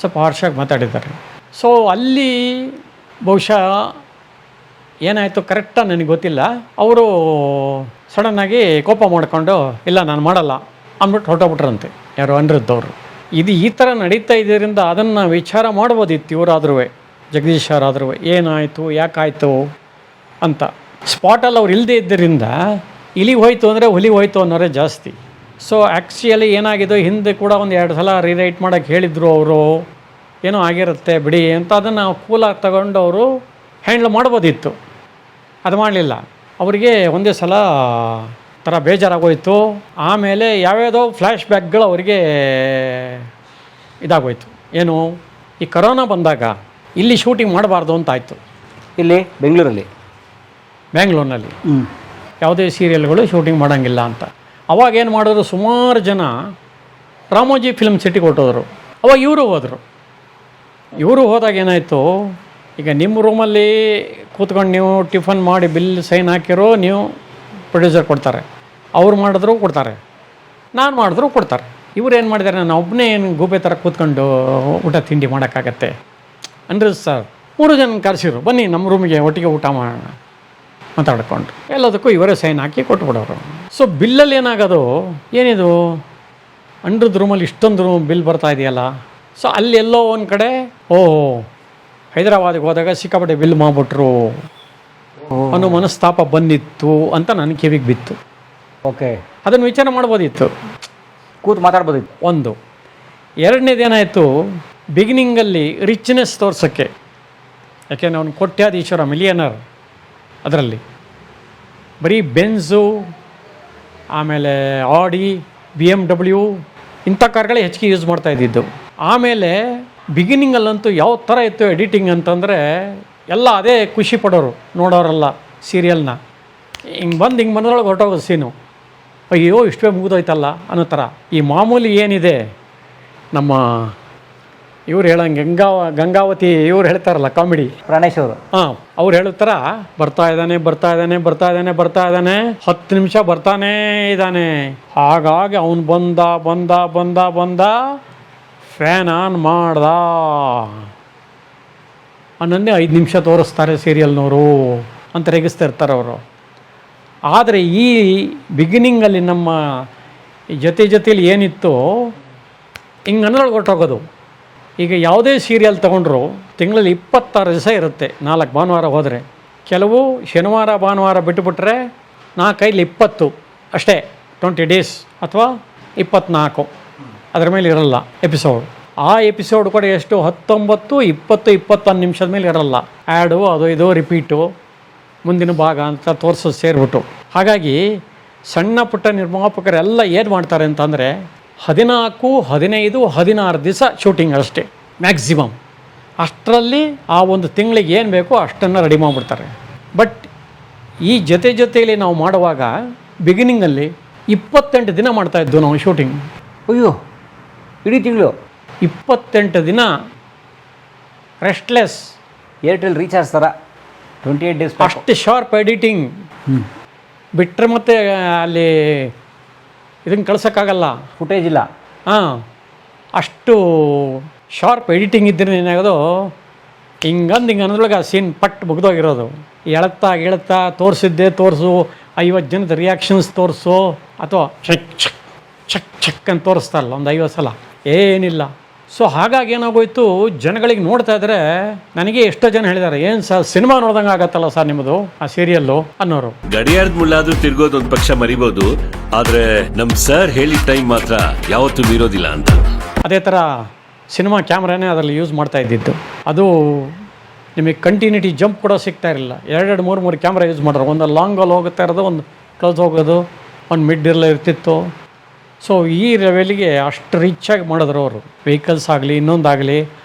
ಸ್ವಲ್ಪ ಹಾರ್ಷಾಗಿ ಮಾತಾಡಿದ್ದಾರೆ. ಸೊ ಅಲ್ಲಿ ಬಹುಶಃ ಏನಾಯಿತು ಕರೆಕ್ಟಾಗಿ ನನಗೆ ಗೊತ್ತಿಲ್ಲ, ಅವರು ಸಡನ್ನಾಗಿ ಕೋಪ ಮಾಡಿಕೊಂಡು ಇಲ್ಲ ನಾನು ಮಾಡಲ್ಲ ಅಂದ್ಬಿಟ್ಟು ಹೊರಟೋಗ್ಬಿಟ್ರಂತೆ, ಯಾರು ಅನಿರುದ್ಧ ಅವರು. ಇದು ಈ ಥರ ನಡೀತಾ ಇದರಿಂದ ಅದನ್ನು ವಿಚಾರ ಮಾಡ್ಬೋದಿತ್ತು ಇವರಾದ್ರೂ, ಜಗದೀಶ್ ಅವರಾದ್ರೂ, ಏನಾಯಿತು ಯಾಕಾಯಿತು ಅಂತ. ಸ್ಪಾಟಲ್ಲಿ ಅವ್ರು ಇಲ್ಲದೇ ಇದ್ದರಿಂದ ಇಲಿಗೆ ಹೋಯ್ತು ಅಂದರೆ ಹುಲಿಗೆ ಹೋಯ್ತು ಅನ್ನೋರೇ ಜಾಸ್ತಿ. ಸೊ ಆ್ಯಕ್ಚುಲಿ ಏನಾಗಿದೆ, ಹಿಂದೆ ಕೂಡ 1-2 ಸಲ ರೀರೈಟ್ ಮಾಡೋಕ್ಕೆ ಹೇಳಿದರು ಅವರು, ಏನೋ ಆಗಿರುತ್ತೆ ಬಿಡಿ ಅಂತ, ಅದನ್ನು ಕೂಲಾಗಿ ತಗೊಂಡು ಅವರು ಹ್ಯಾಂಡ್ಲ್ ಮಾಡ್ಬೋದಿತ್ತು, ಅದು ಮಾಡಲಿಲ್ಲ. ಅವರಿಗೆ ಒಂದೇ ಸಲ ಥರ ಬೇಜಾರಾಗೋಯ್ತು. ಆಮೇಲೆ ಯಾವ್ಯಾವುದೋ ಫ್ಲ್ಯಾಶ್ ಬ್ಯಾಕ್ಗಳು ಅವರಿಗೆ ಇದಾಗೋಯ್ತು. ಏನು, ಈ ಕರೋನಾ ಬಂದಾಗ ಇಲ್ಲಿ ಶೂಟಿಂಗ್ ಮಾಡಬಾರ್ದು ಅಂತ ಆಯಿತು. ಇಲ್ಲಿ ಬೆಂಗಳೂರಿನಲ್ಲಿ ಯಾವುದೇ ಸೀರಿಯಲ್ಗಳು ಶೂಟಿಂಗ್ ಮಾಡೋಂಗಿಲ್ಲ ಅಂತ. ಅವಾಗ ಏನು ಮಾಡಿದ್ರು, ಸುಮಾರು ಜನ ರಾಮೋಜಿ ಫಿಲ್ಮ್ ಸಿಟಿಗೆ ಹೊರಟೋದ್ರು. ಅವಾಗ ಇವರು ಹೋದರು. ಇವರು ಹೋದಾಗ ಏನಾಯಿತು, ಈಗ ನಿಮ್ಮ ರೂಮಲ್ಲಿ ಕೂತ್ಕೊಂಡು ನೀವು ಟಿಫನ್ ಮಾಡಿ ಬಿಲ್ ಸೈನ್ ಹಾಕಿರೋ ನೀವು ಪ್ರೊಡ್ಯೂಸರ್ ಕೊಡ್ತಾರೆ, ಅವ್ರು ಮಾಡಿದ್ರು ಕೊಡ್ತಾರೆ, ನಾನು ಮಾಡಿದ್ರು ಕೊಡ್ತಾರೆ. ಇವ್ರು ಏನು ಮಾಡಿದ್ದಾರೆ, ನಾನು ಒಬ್ಬನೇ ಏನು ಗೂಬೆ ಥರ ಕೂತ್ಕೊಂಡು ಊಟ ತಿಂಡಿ ಮಾಡೋಕ್ಕಾಗತ್ತೆ. ಅನಿರುದ್ಧ ಸರ್ 3 ಜನ ಕರೆಸಿರು, ಬನ್ನಿ ನಮ್ಮ ರೂಮಿಗೆ ಒಟ್ಟಿಗೆ ಊಟ ಮಾಡೋಣ ಮಾತಾಡ್ಕೊಂಡು. ಎಲ್ಲದಕ್ಕೂ ಇವರೇ ಸೈನ್ ಹಾಕಿ ಕೊಟ್ಬಿಡೋರು. ಸೊ ಬಿಲ್ಲಲ್ಲಿ ಏನಾಗೋದು, ಏನಿದು ಅಂಡ್ರದ ರೂಮಲ್ಲಿ ಇಷ್ಟೊಂದು ಬಿಲ್ ಬರ್ತಾ ಇದೆಯಲ್ಲ. ಸೊ ಅಲ್ಲಿ ಎಲ್ಲೋ ಒಂದು ಕಡೆ ಹೈದರಾಬಾದಿಗೆ ಹೋದಾಗ ಸಿಕ್ಕಾಪಟ್ಟೆ ಬಿಲ್ ಮಾಡಿಬಿಟ್ರು ಅನ್ನೋ ಮನಸ್ತಾಪ ಬಂದಿತ್ತು ಅಂತ ನನ್ನ ಕಿವಿಗೆ ಬಿತ್ತು. ಓಕೆ, ಅದನ್ನು ವಿಚಾರ ಮಾಡ್ಬೋದಿತ್ತು, ಕೂತು ಮಾತಾಡ್ಬೋದಿತ್ತು. ಒಂದು. ಎರಡನೇದೇನಾಯಿತು, ಬಿಗಿನಿಂಗಲ್ಲಿ ರಿಚ್ನೆಸ್ ತೋರ್ಸೋಕ್ಕೆ, ಯಾಕೆಂದರೆ ಅವನು ಕೋಟ್ಯಾಧೀಶ್ವರ ಮಿಲಿಯನರ್. ಅದರಲ್ಲಿ ಬರೀ ಬೆನ್ಸು, ಆಮೇಲೆ ಆಡಿ, BMW ಇಂಥ ಕಾರ್ಗಳೇ ಹೆಚ್ಚಿಗೆ ಯೂಸ್ ಮಾಡ್ತಾ ಇದ್ದಿದ್ದು. ಆಮೇಲೆ ಬಿಗಿನಿಂಗಲ್ಲಂತೂ ಯಾವ ಥರ ಇತ್ತು ಎಡಿಟಿಂಗ್ ಅಂತಂದರೆ ಎಲ್ಲ ಅದೇ ಖುಷಿ ಪಡೋರು ನೋಡೋರೆಲ್ಲ ಸೀರಿಯಲ್ನ. ಹಿಂಗೆ ಬಂದ್ರೊಳಗೆ ಹೊರಟೋಗೋದು ಸೀನು, ಅಯ್ಯೋ ಇಷ್ಟೇ ಮುಗಿದೋಯ್ತಲ್ಲ ಅನ್ನೋ ಥರ. ಈ ಮಾಮೂಲಿ ಏನಿದೆ ನಮ್ಮ ಇವ್ರು ಹೇಳಂಗೆ ಗಂಗಾವತಿ ಇವ್ರು ಹೇಳ್ತಾರಲ್ಲ ಕಾಮಿಡಿ, ಪ್ರಾಣೇಶ್ ಅವರು, ಅವ್ರು ಹೇಳೋ ಥರ ಬರ್ತಾ ಇದ್ದಾನೆ 10 ನಿಮಿಷ ಬರ್ತಾನೇ ಇದ್ದಾನೆ. ಹಾಗಾಗಿ ಅವನು ಬಂದ ಫ್ಯಾನ್ ಆನ್ ಮಾಡ್ದ ಅನ್ನನ್ನೇ 5 ನಿಮಿಷ ತೋರಿಸ್ತಾರೆ ಸೀರಿಯಲ್ನವರು ಅಂತ ರೇಗಿಸ್ತಾ ಇರ್ತಾರೆ ಅವರು. ಆದರೆ ಈ ಬಿಗಿನಿಂಗಲ್ಲಿ ನಮ್ಮ ಜೊತೆಲಿ ಏನಿತ್ತು, ಹಿಂಗೆ ಅನ್ನೋಳಗೆ ಹೊರಟೋಗೋದು. ಈಗ ಯಾವುದೇ ಸೀರಿಯಲ್ ತೊಗೊಂಡ್ರು ತಿಂಗಳಲ್ಲಿ 26 ದಿವಸ ಇರುತ್ತೆ, 4 ಭಾನುವಾರ ಹೋದರೆ. ಕೆಲವು ಶನಿವಾರ ಭಾನುವಾರ ಬಿಟ್ಟುಬಿಟ್ರೆ 4-5 20 ಅಷ್ಟೇ, 20 ಡೇಸ್ ಅಥವಾ 24, ಅದರ ಮೇಲೆ ಇರಲ್ಲ ಎಪಿಸೋಡ್. ಆ ಎಪಿಸೋಡ್ ಕೂಡ ಎಷ್ಟು 19, 20, 21 ನಿಮಿಷದ ಮೇಲೆ ಇರಲ್ಲ. ಆ್ಯಡು ಅದು ಇದು ರಿಪೀಟು, ಮುಂದಿನ ಭಾಗ ಅಂತ ತೋರಿಸೋದು ಸೇರಿಬಿಟ್ಟು. ಹಾಗಾಗಿ ಸಣ್ಣ ಪುಟ್ಟ ನಿರ್ಮಾಪಕರೆಲ್ಲ ಏನು ಮಾಡ್ತಾರೆ ಅಂತಂದರೆ 14, 15, 16 ದಿವಸ ಶೂಟಿಂಗ್ ಅಷ್ಟೇ ಮ್ಯಾಕ್ಸಿಮಮ್. ಅಷ್ಟರಲ್ಲಿ ಆ ಒಂದು ತಿಂಗಳಿಗೆ ಏನು ಬೇಕೋ ಅಷ್ಟನ್ನು ರೆಡಿ ಮಾಡಿಬಿಡ್ತಾರೆ. ಬಟ್ ಈ ಜೊತೆಯಲ್ಲಿ ನಾವು ಮಾಡುವಾಗ ಬಿಗಿನಿಂಗಲ್ಲಿ 28 ದಿನ ಮಾಡ್ತಾಯಿದ್ದು ನಾವು ಶೂಟಿಂಗ್. ಅಯ್ಯೋ, ಇಡೀ ತಿಂಗಳು 28 ದಿನ ರೆಸ್ಟ್ಲೆಸ್. ಏರ್ಟೆಲ್ ರೀಚಾರ್ಜ್ ಥರ 28 ಡೇಸ್. ಅಷ್ಟು ಶಾರ್ಪ್ ಎಡಿಟಿಂಗ್ ಬಿಟ್ಟರೆ ಮತ್ತೆ ಅಲ್ಲಿ ಇದನ್ನು ಕಳ್ಸೋಕ್ಕಾಗಲ್ಲ, ಫುಟೇಜ್ ಇಲ್ಲ. ಅಷ್ಟು ಶಾರ್ಪ್ ಎಡಿಟಿಂಗ್ ಇದ್ದರೆ ಏನಾಗೋದು, ಹಿಂಗೆ ಅನ್ನೋದ್ರೊಳಗೆ ಆ ಸೀನ್ ಪಟ್ಟು ಮುಗ್ದೋಗಿರೋದು. ಎಳತ್ತಾ ತೋರಿಸು 50 ಜನದ ರಿಯಾಕ್ಷನ್ಸ್ ತೋರಿಸು, ಅಥವಾ ಚೆಕ್ ಅಂತ ತೋರಿಸ್ತಾರಲ್ಲ ಒಂದು 50 ಸಲ, ಏನಿಲ್ಲ. ಸೊ ಹಾಗಾಗಿ ಏನಾಗೋಯ್ತು, ಜನಗಳಿಗೆ ನೋಡ್ತಾ ಇದ್ರೆ ನನಗೆ ಎಷ್ಟೋ ಜನ ಹೇಳಿದ್ದಾರೆ, ಏನು ಸರ್ ಸಿನಿಮಾ ನೋಡ್ದಂಗೆ ಆಗತ್ತಲ್ಲ ಸರ್ ನಿಮ್ಮದು ಆ ಸೀರಿಯಲ್ಲು ಅನ್ನೋರು. ಗಡಿಯಾರದ ಮುಳ್ಳಾದ್ರೂ ತಿರ್ಗೋದು ಒಂದು ಪಕ್ಷ ಮರಿಬೋದು, ಆದ್ರೆ ನಮ್ ಸರ್ ಹೇಳಿದ ಟೈಮ್ ಮಾತ್ರ ಯಾವತ್ತೂ ಮೀರೋದಿಲ್ಲ ಅಂತ. ಅದೇ ಥರ ಸಿನಿಮಾ ಕ್ಯಾಮ್ರಾನೇ ಅದರಲ್ಲಿ ಯೂಸ್ ಮಾಡ್ತಾ ಇದ್ದಿದ್ದು. ಅದು ನಿಮಗೆ ಕಂಟಿನ್ಯೂಟಿ ಜಂಪ್ ಕೂಡ ಸಿಗ್ತಾ ಇರಲಿಲ್ಲ. 2-3 ಕ್ಯಾಮ್ರಾ ಯೂಸ್ ಮಾಡೋರು. ಒಂದು ಲಾಂಗಲ್ಲಿ ಹೋಗ್ತಾ ಇರೋದು, ಒಂದು ಕ್ಲೋಸ್ ಹೋಗೋದು, ಒಂದು ಮಿಡ್ಡಿರಲ್ಲ ಇರ್ತಿತ್ತು. ಸೊ ಈ ಲೆವೆಲಿಗೆ ಅಷ್ಟು ರಿಚಾಗಿ ಮಾಡಿದ್ರು ಅವರು, ವೆಹಿಕಲ್ಸ್ ಆಗಲಿ ಇನ್ನೊಂದಾಗಲಿ.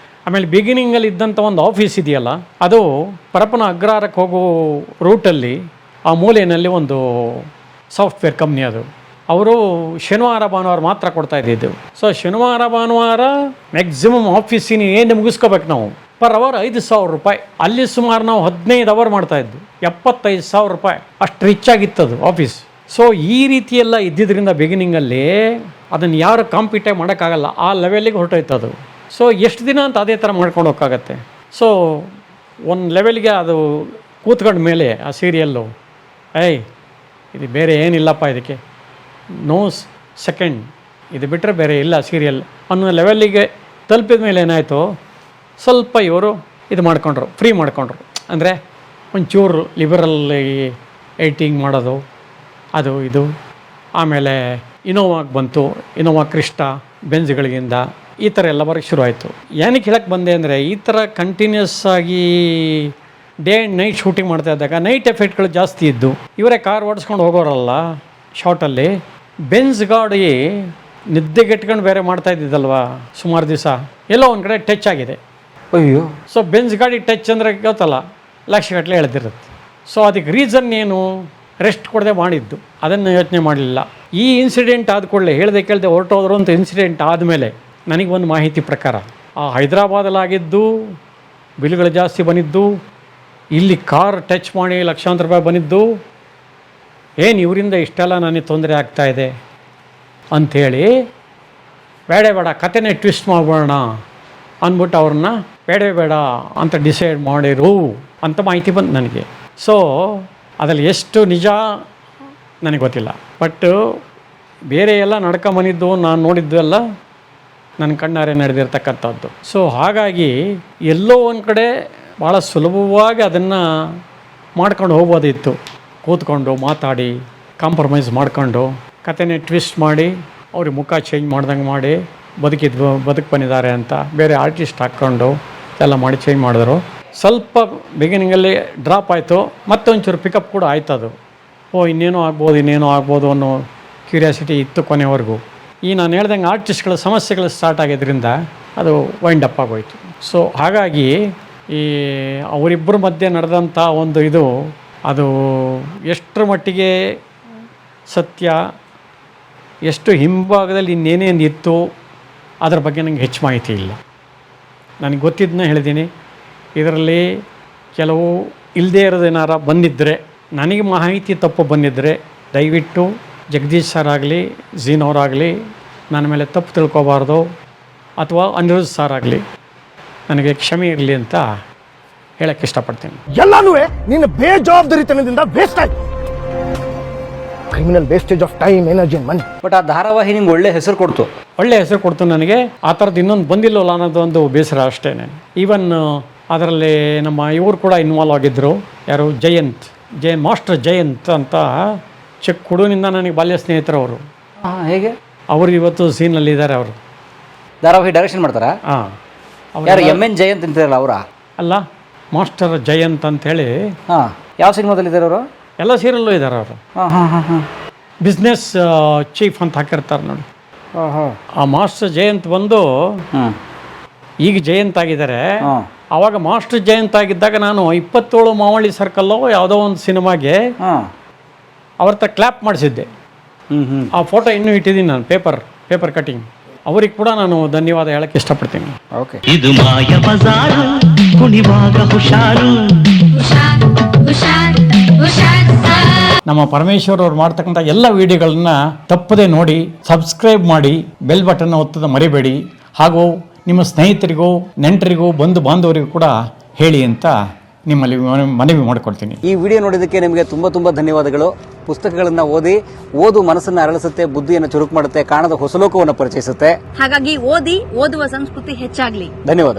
ಆಮೇಲೆ ಬಿಗಿನಿಂಗಲ್ಲಿ ಇದ್ದಂಥ ಒಂದು ಆಫೀಸ್ ಇದೆಯಲ್ಲ, ಅದು ಪರಪ್ಪನ ಅಗ್ರಹಾರಕ್ಕೆ ಹೋಗೋ ರೂಟಲ್ಲಿ ಆ ಮೂಲೆಯಲ್ಲಿ ಒಂದು ಸಾಫ್ಟ್ವೇರ್ ಕಂಪ್ನಿ ಅದು. ಅವರು ಶನಿವಾರ ಭಾನುವಾರ ಮಾತ್ರ ಕೊಡ್ತಾ ಇದ್ದಿದ್ದು. ಸೊ ಶನಿವಾರ ಭಾನುವಾರ ಮ್ಯಾಕ್ಸಿಮಮ್ ಆಫೀಸಿನ ಏನು ಮುಗಿಸ್ಕೋಬೇಕು ನಾವು, ಪರ್ ಅವರ್ 5,000 ರೂಪಾಯಿ. ಅಲ್ಲಿ ಸುಮಾರು ನಾವು 15 ಅವರ್ ಮಾಡ್ತಾಯಿದ್ದು, 75,000 ರೂಪಾಯಿ. ಅಷ್ಟು ರಿಚ್ ಆಗಿತ್ತದು ಆಫೀಸ್. ಸೊ ಈ ರೀತಿಯೆಲ್ಲ ಇದ್ದಿದ್ದರಿಂದ ಬಿಗಿನಿಂಗಲ್ಲಿ ಅದನ್ನು ಯಾರು ಕಾಂಪಿಟೇ ಮಾಡೋಕ್ಕಾಗಲ್ಲ, ಆ ಲೆವೆಲಿಗೆ ಹೊರಟೋಯ್ತದು. ಸೊ ಎಷ್ಟು ದಿನ ಅಂತ ಅದೇ ಥರ ಮಾಡ್ಕೊಂಡು ಹೋಗೋಕ್ಕಾಗತ್ತೆ. ಸೊ ಒಂದು ಲೆವೆಲ್ಗೆ ಅದು ಕೂತ್ಕೊಂಡ ಮೇಲೆ ಆ ಸೀರಿಯಲ್ಲು, ಇದು ಬೇರೆ ಏನಿಲ್ಲಪ್ಪ, ಇದಕ್ಕೆ ನೋ ಸೆಕೆಂಡ್, ಇದು ಬಿಟ್ಟರೆ ಬೇರೆ ಇಲ್ಲ ಸೀರಿಯಲ್ ಅನ್ನೋ ಲೆವೆಲ್ಲಿಗೆ ತಲುಪಿದ ಮೇಲೆ ಏನಾಯಿತು, ಸ್ವಲ್ಪ ಇವರು ಇದು ಮಾಡ್ಕೊಂಡ್ರು, ಫ್ರೀ ಮಾಡ್ಕೊಂಡ್ರು. ಅಂದರೆ ಒಂಚೂರು ಲಿಬರಲ್ ಎಡಿಟಿಂಗ್ ಮಾಡೋದು, ಅದು ಇದು. ಆಮೇಲೆ ಇನೋವಾಗೆ ಬಂತು, ಇನೋವಾ ಕ್ರಿಸ್ಟಾ, ಬೆಂಜ್ಗಳಿಗಿಂದ ಈ ಥರ ಎಲ್ಲ ಬರೋಕ್ಕೆ ಶುರು ಆಯಿತು. ಏನಕ್ಕೆ ಹೇಳಕ್ಕೆ ಬಂದೆ ಅಂದರೆ, ಈ ಥರ ಕಂಟಿನ್ಯೂಸ್ ಆಗಿ ಡೇ ಆ್ಯಂಡ್ ನೈಟ್ ಶೂಟಿಂಗ್ ಮಾಡ್ತಾ ಇದ್ದಾಗ ನೈಟ್ ಎಫೆಕ್ಟ್ಗಳು ಜಾಸ್ತಿ ಇದ್ದು, ಇವರೇ ಕಾರ್ ಓಡಿಸ್ಕೊಂಡು ಹೋಗೋರಲ್ಲ ಶಾರ್ಟಲ್ಲಿ. ಬೆನ್ಸ್ ಗಾಡಿ ನಿದ್ದೆಗೆಟ್ಕೊಂಡು ಬೇರೆ ಮಾಡ್ತಾ ಇದ್ದಿದ್ದಲ್ವ ಸುಮಾರು ದಿವಸ, ಎಲ್ಲೋ ಒಂದು ಕಡೆ ಟಚ್ ಆಗಿದೆ. ಅಯ್ಯೋ, ಸೊ ಬೆನ್ಸ್ ಗಾಡಿ ಟಚ್ ಅಂದರೆ ಗೊತ್ತಲ್ಲ, ಲಕ್ಷಗಟ್ಟಲೆ ಎಳೆದಿರುತ್ತೆ. ಸೊ ಅದಕ್ಕೆ ರೀಸನ್ ಏನು, ರೆಸ್ಟ್ ಕೊಡದೆ ಮಾಡಿದ್ದು, ಅದನ್ನು ಯೋಚನೆ ಮಾಡಲಿಲ್ಲ. ಈ ಇನ್ಸಿಡೆಂಟ್ ಆದ ಕೂಡಲೇ ಹೇಳ್ದೆ ಕೇಳದೆ ಹೊರಟೋದ್ರು ಅಂತ ಇನ್ಸಿಡೆಂಟ್ ಆದಮೇಲೆ ನನಗೊಂದು ಮಾಹಿತಿ ಪ್ರಕಾರ ಆ ಹೈದರಾಬಾದಲ್ಲಾಗಿದ್ದು ಬಿಲ್ಗಳು ಜಾಸ್ತಿ ಬಂದಿದ್ದು, ಇಲ್ಲಿ ಕಾರ್ ಟಚ್ ಮಾಡಿ ಲಕ್ಷಾಂತರ ರೂಪಾಯಿ ಬಂದಿದ್ದು, ಏನು ಇವರಿಂದ ಇಷ್ಟೆಲ್ಲ ನನಗೆ ತೊಂದರೆ ಆಗ್ತಾಯಿದೆ ಅಂಥೇಳಿ ಬೇಡ ಕತೆನೇ ಟ್ವಿಸ್ಟ್ ಮಾಡ್ಬೋಣ ಅಂದ್ಬಿಟ್ಟು ಅವ್ರನ್ನ ಬೇಡವೇ ಬೇಡ ಅಂತ ಡಿಸೈಡ್ ಮಾಡಿರು ಅಂತ ಮಾಹಿತಿ ಬಂತು ನನಗೆ. ಸೊ ಅದರಲ್ಲಿ ಎಷ್ಟು ನಿಜ ನನಗೆ ಗೊತ್ತಿಲ್ಲ. ಬಟ್ ಬೇರೆ ಎಲ್ಲ ನಡ್ಕೊಂಬಂದಿದ್ದು ನಾನು ನೋಡಿದ್ದು ಎಲ್ಲ ನನ್ನ ಕಣ್ಣಾರೆ ನಡೆದಿರ್ತಕ್ಕಂಥದ್ದು. ಸೊ ಹಾಗಾಗಿ ಎಲ್ಲೋ ಒಂದು ಕಡೆ ಭಾಳ ಸುಲಭವಾಗಿ ಅದನ್ನು ಮಾಡ್ಕೊಂಡು ಹೋಗ್ಬೋದಿತ್ತು. ಕೂತ್ಕೊಂಡು ಮಾತಾಡಿ ಕಾಂಪ್ರಮೈಸ್ ಮಾಡ್ಕೊಂಡು ಕತೆನೇ ಟ್ವಿಸ್ಟ್ ಮಾಡಿ ಅವ್ರಿಗೆ ಮುಖ ಚೇಂಜ್ ಮಾಡ್ದಂಗೆ ಮಾಡಿ ಬದುಕು ಬಂದಿದ್ದಾರೆ ಅಂತ ಬೇರೆ ಆರ್ಟಿಸ್ಟ್ ಹಾಕ್ಕೊಂಡು ಎಲ್ಲ ಮಾಡಿ ಚೇಂಜ್ ಮಾಡಿದ್ರು. ಸ್ವಲ್ಪ ಬಿಗಿನಿಂಗಲ್ಲಿ ಡ್ರಾಪ್ ಆಯಿತು, ಮತ್ತೊಂಚೂರು ಪಿಕಪ್ ಕೂಡ ಆಯ್ತು. ಅದು ಇನ್ನೇನೋ ಆಗ್ಬೋದು ಅನ್ನೋ ಕ್ಯೂರಿಯಾಸಿಟಿ ಇತ್ತು ಕೊನೆವರೆಗೂ. ಈ ನಾನು ಹೇಳ್ದಂಗೆ ಆರ್ಟಿಸ್ಟ್ಗಳ ಸಮಸ್ಯೆಗಳು ಸ್ಟಾರ್ಟ್ ಆಗಿದ್ದರಿಂದ ಅದು ವೈಂಡ್ ಅಪ್ ಆಗೋಯ್ತು. ಸೊ ಹಾಗಾಗಿ ಈ ಅವರಿಬ್ಬರ ಮಧ್ಯೆ ನಡೆದಂಥ ಒಂದು ಇದು ಅದು ಎಷ್ಟರ ಮಟ್ಟಿಗೆ ಸತ್ಯ, ಎಷ್ಟು ಹಿಂಭಾಗದಲ್ಲಿ ಇನ್ನೇನೇನು ಇತ್ತು ಅದರ ಬಗ್ಗೆ ನನಗೆ ಹೆಚ್ಚು ಮಾಹಿತಿ ಇಲ್ಲ. ನನಗೆ ಗೊತ್ತಿದ್ದನ್ನ ಹೇಳಿದ್ದೀನಿ. ಇದರಲ್ಲಿ ಕೆಲವು ಇಲ್ಲದೇ ಇರೋದೇನಾರ ಬಂದಿದ್ದರೆ, ನನಗೆ ಮಾಹಿತಿ ತಪ್ಪು ಬಂದಿದ್ದರೆ ದಯವಿಟ್ಟು ಜಗದೀಶ್ ಸರ್ ಆಗಲಿ ಝೀನವರಾಗಲಿ ನನ್ನ ಮೇಲೆ ತಪ್ಪು ತಿಳ್ಕೊಬಾರ್ದು, ಅಥವಾ ಅನಿರುದ್ಧ್ ಸರ್ ಆಗಲಿ ನನಗೆ ಕ್ಷಮೆ ಇರಲಿ ಅಂತ ಹೇಳಕ್ಕೆ ಇಷ್ಟಪಡ್ತೀನಿ. ಎಲ್ಲಾನು ನಿನ್ನ ಬೇಜವಾಬ್ದಾರಿತನದಿಂದ ವೇಸ್ಟ್ ಆಯ್ತು. Criminal wastage of time, energy and money. But ಆ ಧಾರಾವಾಹಿ ನಿಮ್ಗೆ ಒಳ್ಳೆ ಹೆಸರು ಕೊಡ್ತು. ಒಳ್ಳೆಯ ಹೆಸರು ಕೊಡ್ತು ನನಗೆ. ಆ ಥರದ್ದು ಇನ್ನೊಂದು ಬಂದಿಲ್ಲವಲ್ಲ ಅನ್ನೋದು ಒಂದು ಬೇಸರ ಅಷ್ಟೇ. ಈವನ್ ಅದರಲ್ಲಿ ನಮ್ಮ ಇವರು ಕೂಡ ಇನ್ವಾಲ್ವ್ ಆಗಿದ್ದರು. ಯಾರು? ಜಯಂತ್ ಮಾಸ್ಟರ್ ಜಯಂತ್ ಅಂತ ಚಿಕ್ಕ ಹುಡುಗನಿಂದ ನನಗೆ ಬಾಲ್ಯ ಸ್ನೇಹಿತರು ಅವರು. ಹೇಗೆ? ಅವರು ಇವತ್ತು ಸೀನಲ್ಲಿದ್ದಾರೆ. ಅವರು ಧಾರಾವಾಹಿ ಡೈರೆಕ್ಷನ್ ಮಾಡ್ತಾರಾ? ಹಾಂ. ಯಾರು? ಎಮ್.ಎನ್. ಜಯಂತ್ ಅಂತಾರಲ್ಲ ಅವರಾ? ಅಲ್ಲ, ಮಾಸ್ಟರ್ ಜಯಂತ್ ಅಂಥೇಳಿ. ಹಾಂ. ಯಾವ ಸಿನಿಮಾದಲ್ಲಿದ್ದಾರೆ ಅವರು? ಎಲ್ಲ ಸೀರಿಯಲ್ಲೂ ಇದ್ದಾರೆ ಅವರು. ಬಿಸ್ನೆಸ್ ಚೀಫ್ ಅಂತ ಹಾಕಿರ್ತಾರೆ ನೋಡಿ. ಆ ಮಾಸ್ಟರ್ ಜಯಂತ್ ಬಂದು ಈಗ ಜಯಂತ್ ಆಗಿದ್ದಾರೆ. ಆವಾಗ ಮಾಸ್ಟರ್ ಜಯಂತ್ ಆಗಿದ್ದಾಗ ನಾನು 27 ಮಾವಳ್ಳಿ ಸರ್ಕಲ್ಲೋ ಯಾವುದೋ ಒಂದು ಸಿನಿಮಾಗೆ ಅವ್ರ ಹತ್ರ ಕ್ಲಾಪ್ ಮಾಡಿಸಿದ್ದೆ. ಆ ಫೋಟೋ ಇನ್ನೂ ಇಟ್ಟಿದ್ದೀನಿ ನಾನು, ಪೇಪರ್ ಕಟಿಂಗ್. ಅವ್ರಿಗೆ ಕೂಡ ನಾನು ಧನ್ಯವಾದ ಹೇಳಕ್ಕೆ ಇಷ್ಟಪಡ್ತೀನಿ. ಓಕೆ. ಇದು ಮಾಯ ಬಜಾರು, ಕುಣಿವಾಗ ಹುಷಾರು. ನಮ್ಮ ಪರಮೇಶ್ವರ್ ಅವ್ರು ಮಾಡ್ತಕ್ಕಂಥ ಎಲ್ಲ ವಿಡಿಯೋಗಳನ್ನ ತಪ್ಪದೆ ನೋಡಿ, ಸಬ್ಸ್ಕ್ರೈಬ್ ಮಾಡಿ, ಬೆಲ್ ಬಟನ್ ಒತ್ತದ ಮರಿಬೇಡಿ. ಹಾಗೂ ನಿಮ್ಮ ಸ್ನೇಹಿತರಿಗೂ, ನೆಂಟರಿಗೂ, ಬಂಧು ಬಾಂಧವರಿಗೂ ಕೂಡ ಹೇಳಿ ಅಂತ ನಿಮ್ಮಲ್ಲಿ ಮನವಿ ಮಾಡಿಕೊಡ್ತೀನಿ. ಈ ವಿಡಿಯೋ ನೋಡಿದ್ದಕ್ಕೆ ನಿಮಗೆ ತುಂಬ ಧನ್ಯವಾದಗಳು. ಪುಸ್ತಕಗಳನ್ನು ಓದು ಮನಸ್ಸನ್ನು ಅರಳಿಸುತ್ತೆ, ಬುದ್ಧಿಯನ್ನು ಚುರುಕು ಮಾಡುತ್ತೆ, ಕಾಣದ ಹೊಸ ಲೋಕವನ್ನು ಪರಿಚಯಿಸುತ್ತೆ. ಹಾಗಾಗಿ ಓದುವ ಸಂಸ್ಕೃತಿ ಹೆಚ್ಚಾಗ್ಲಿ. ಧನ್ಯವಾದ.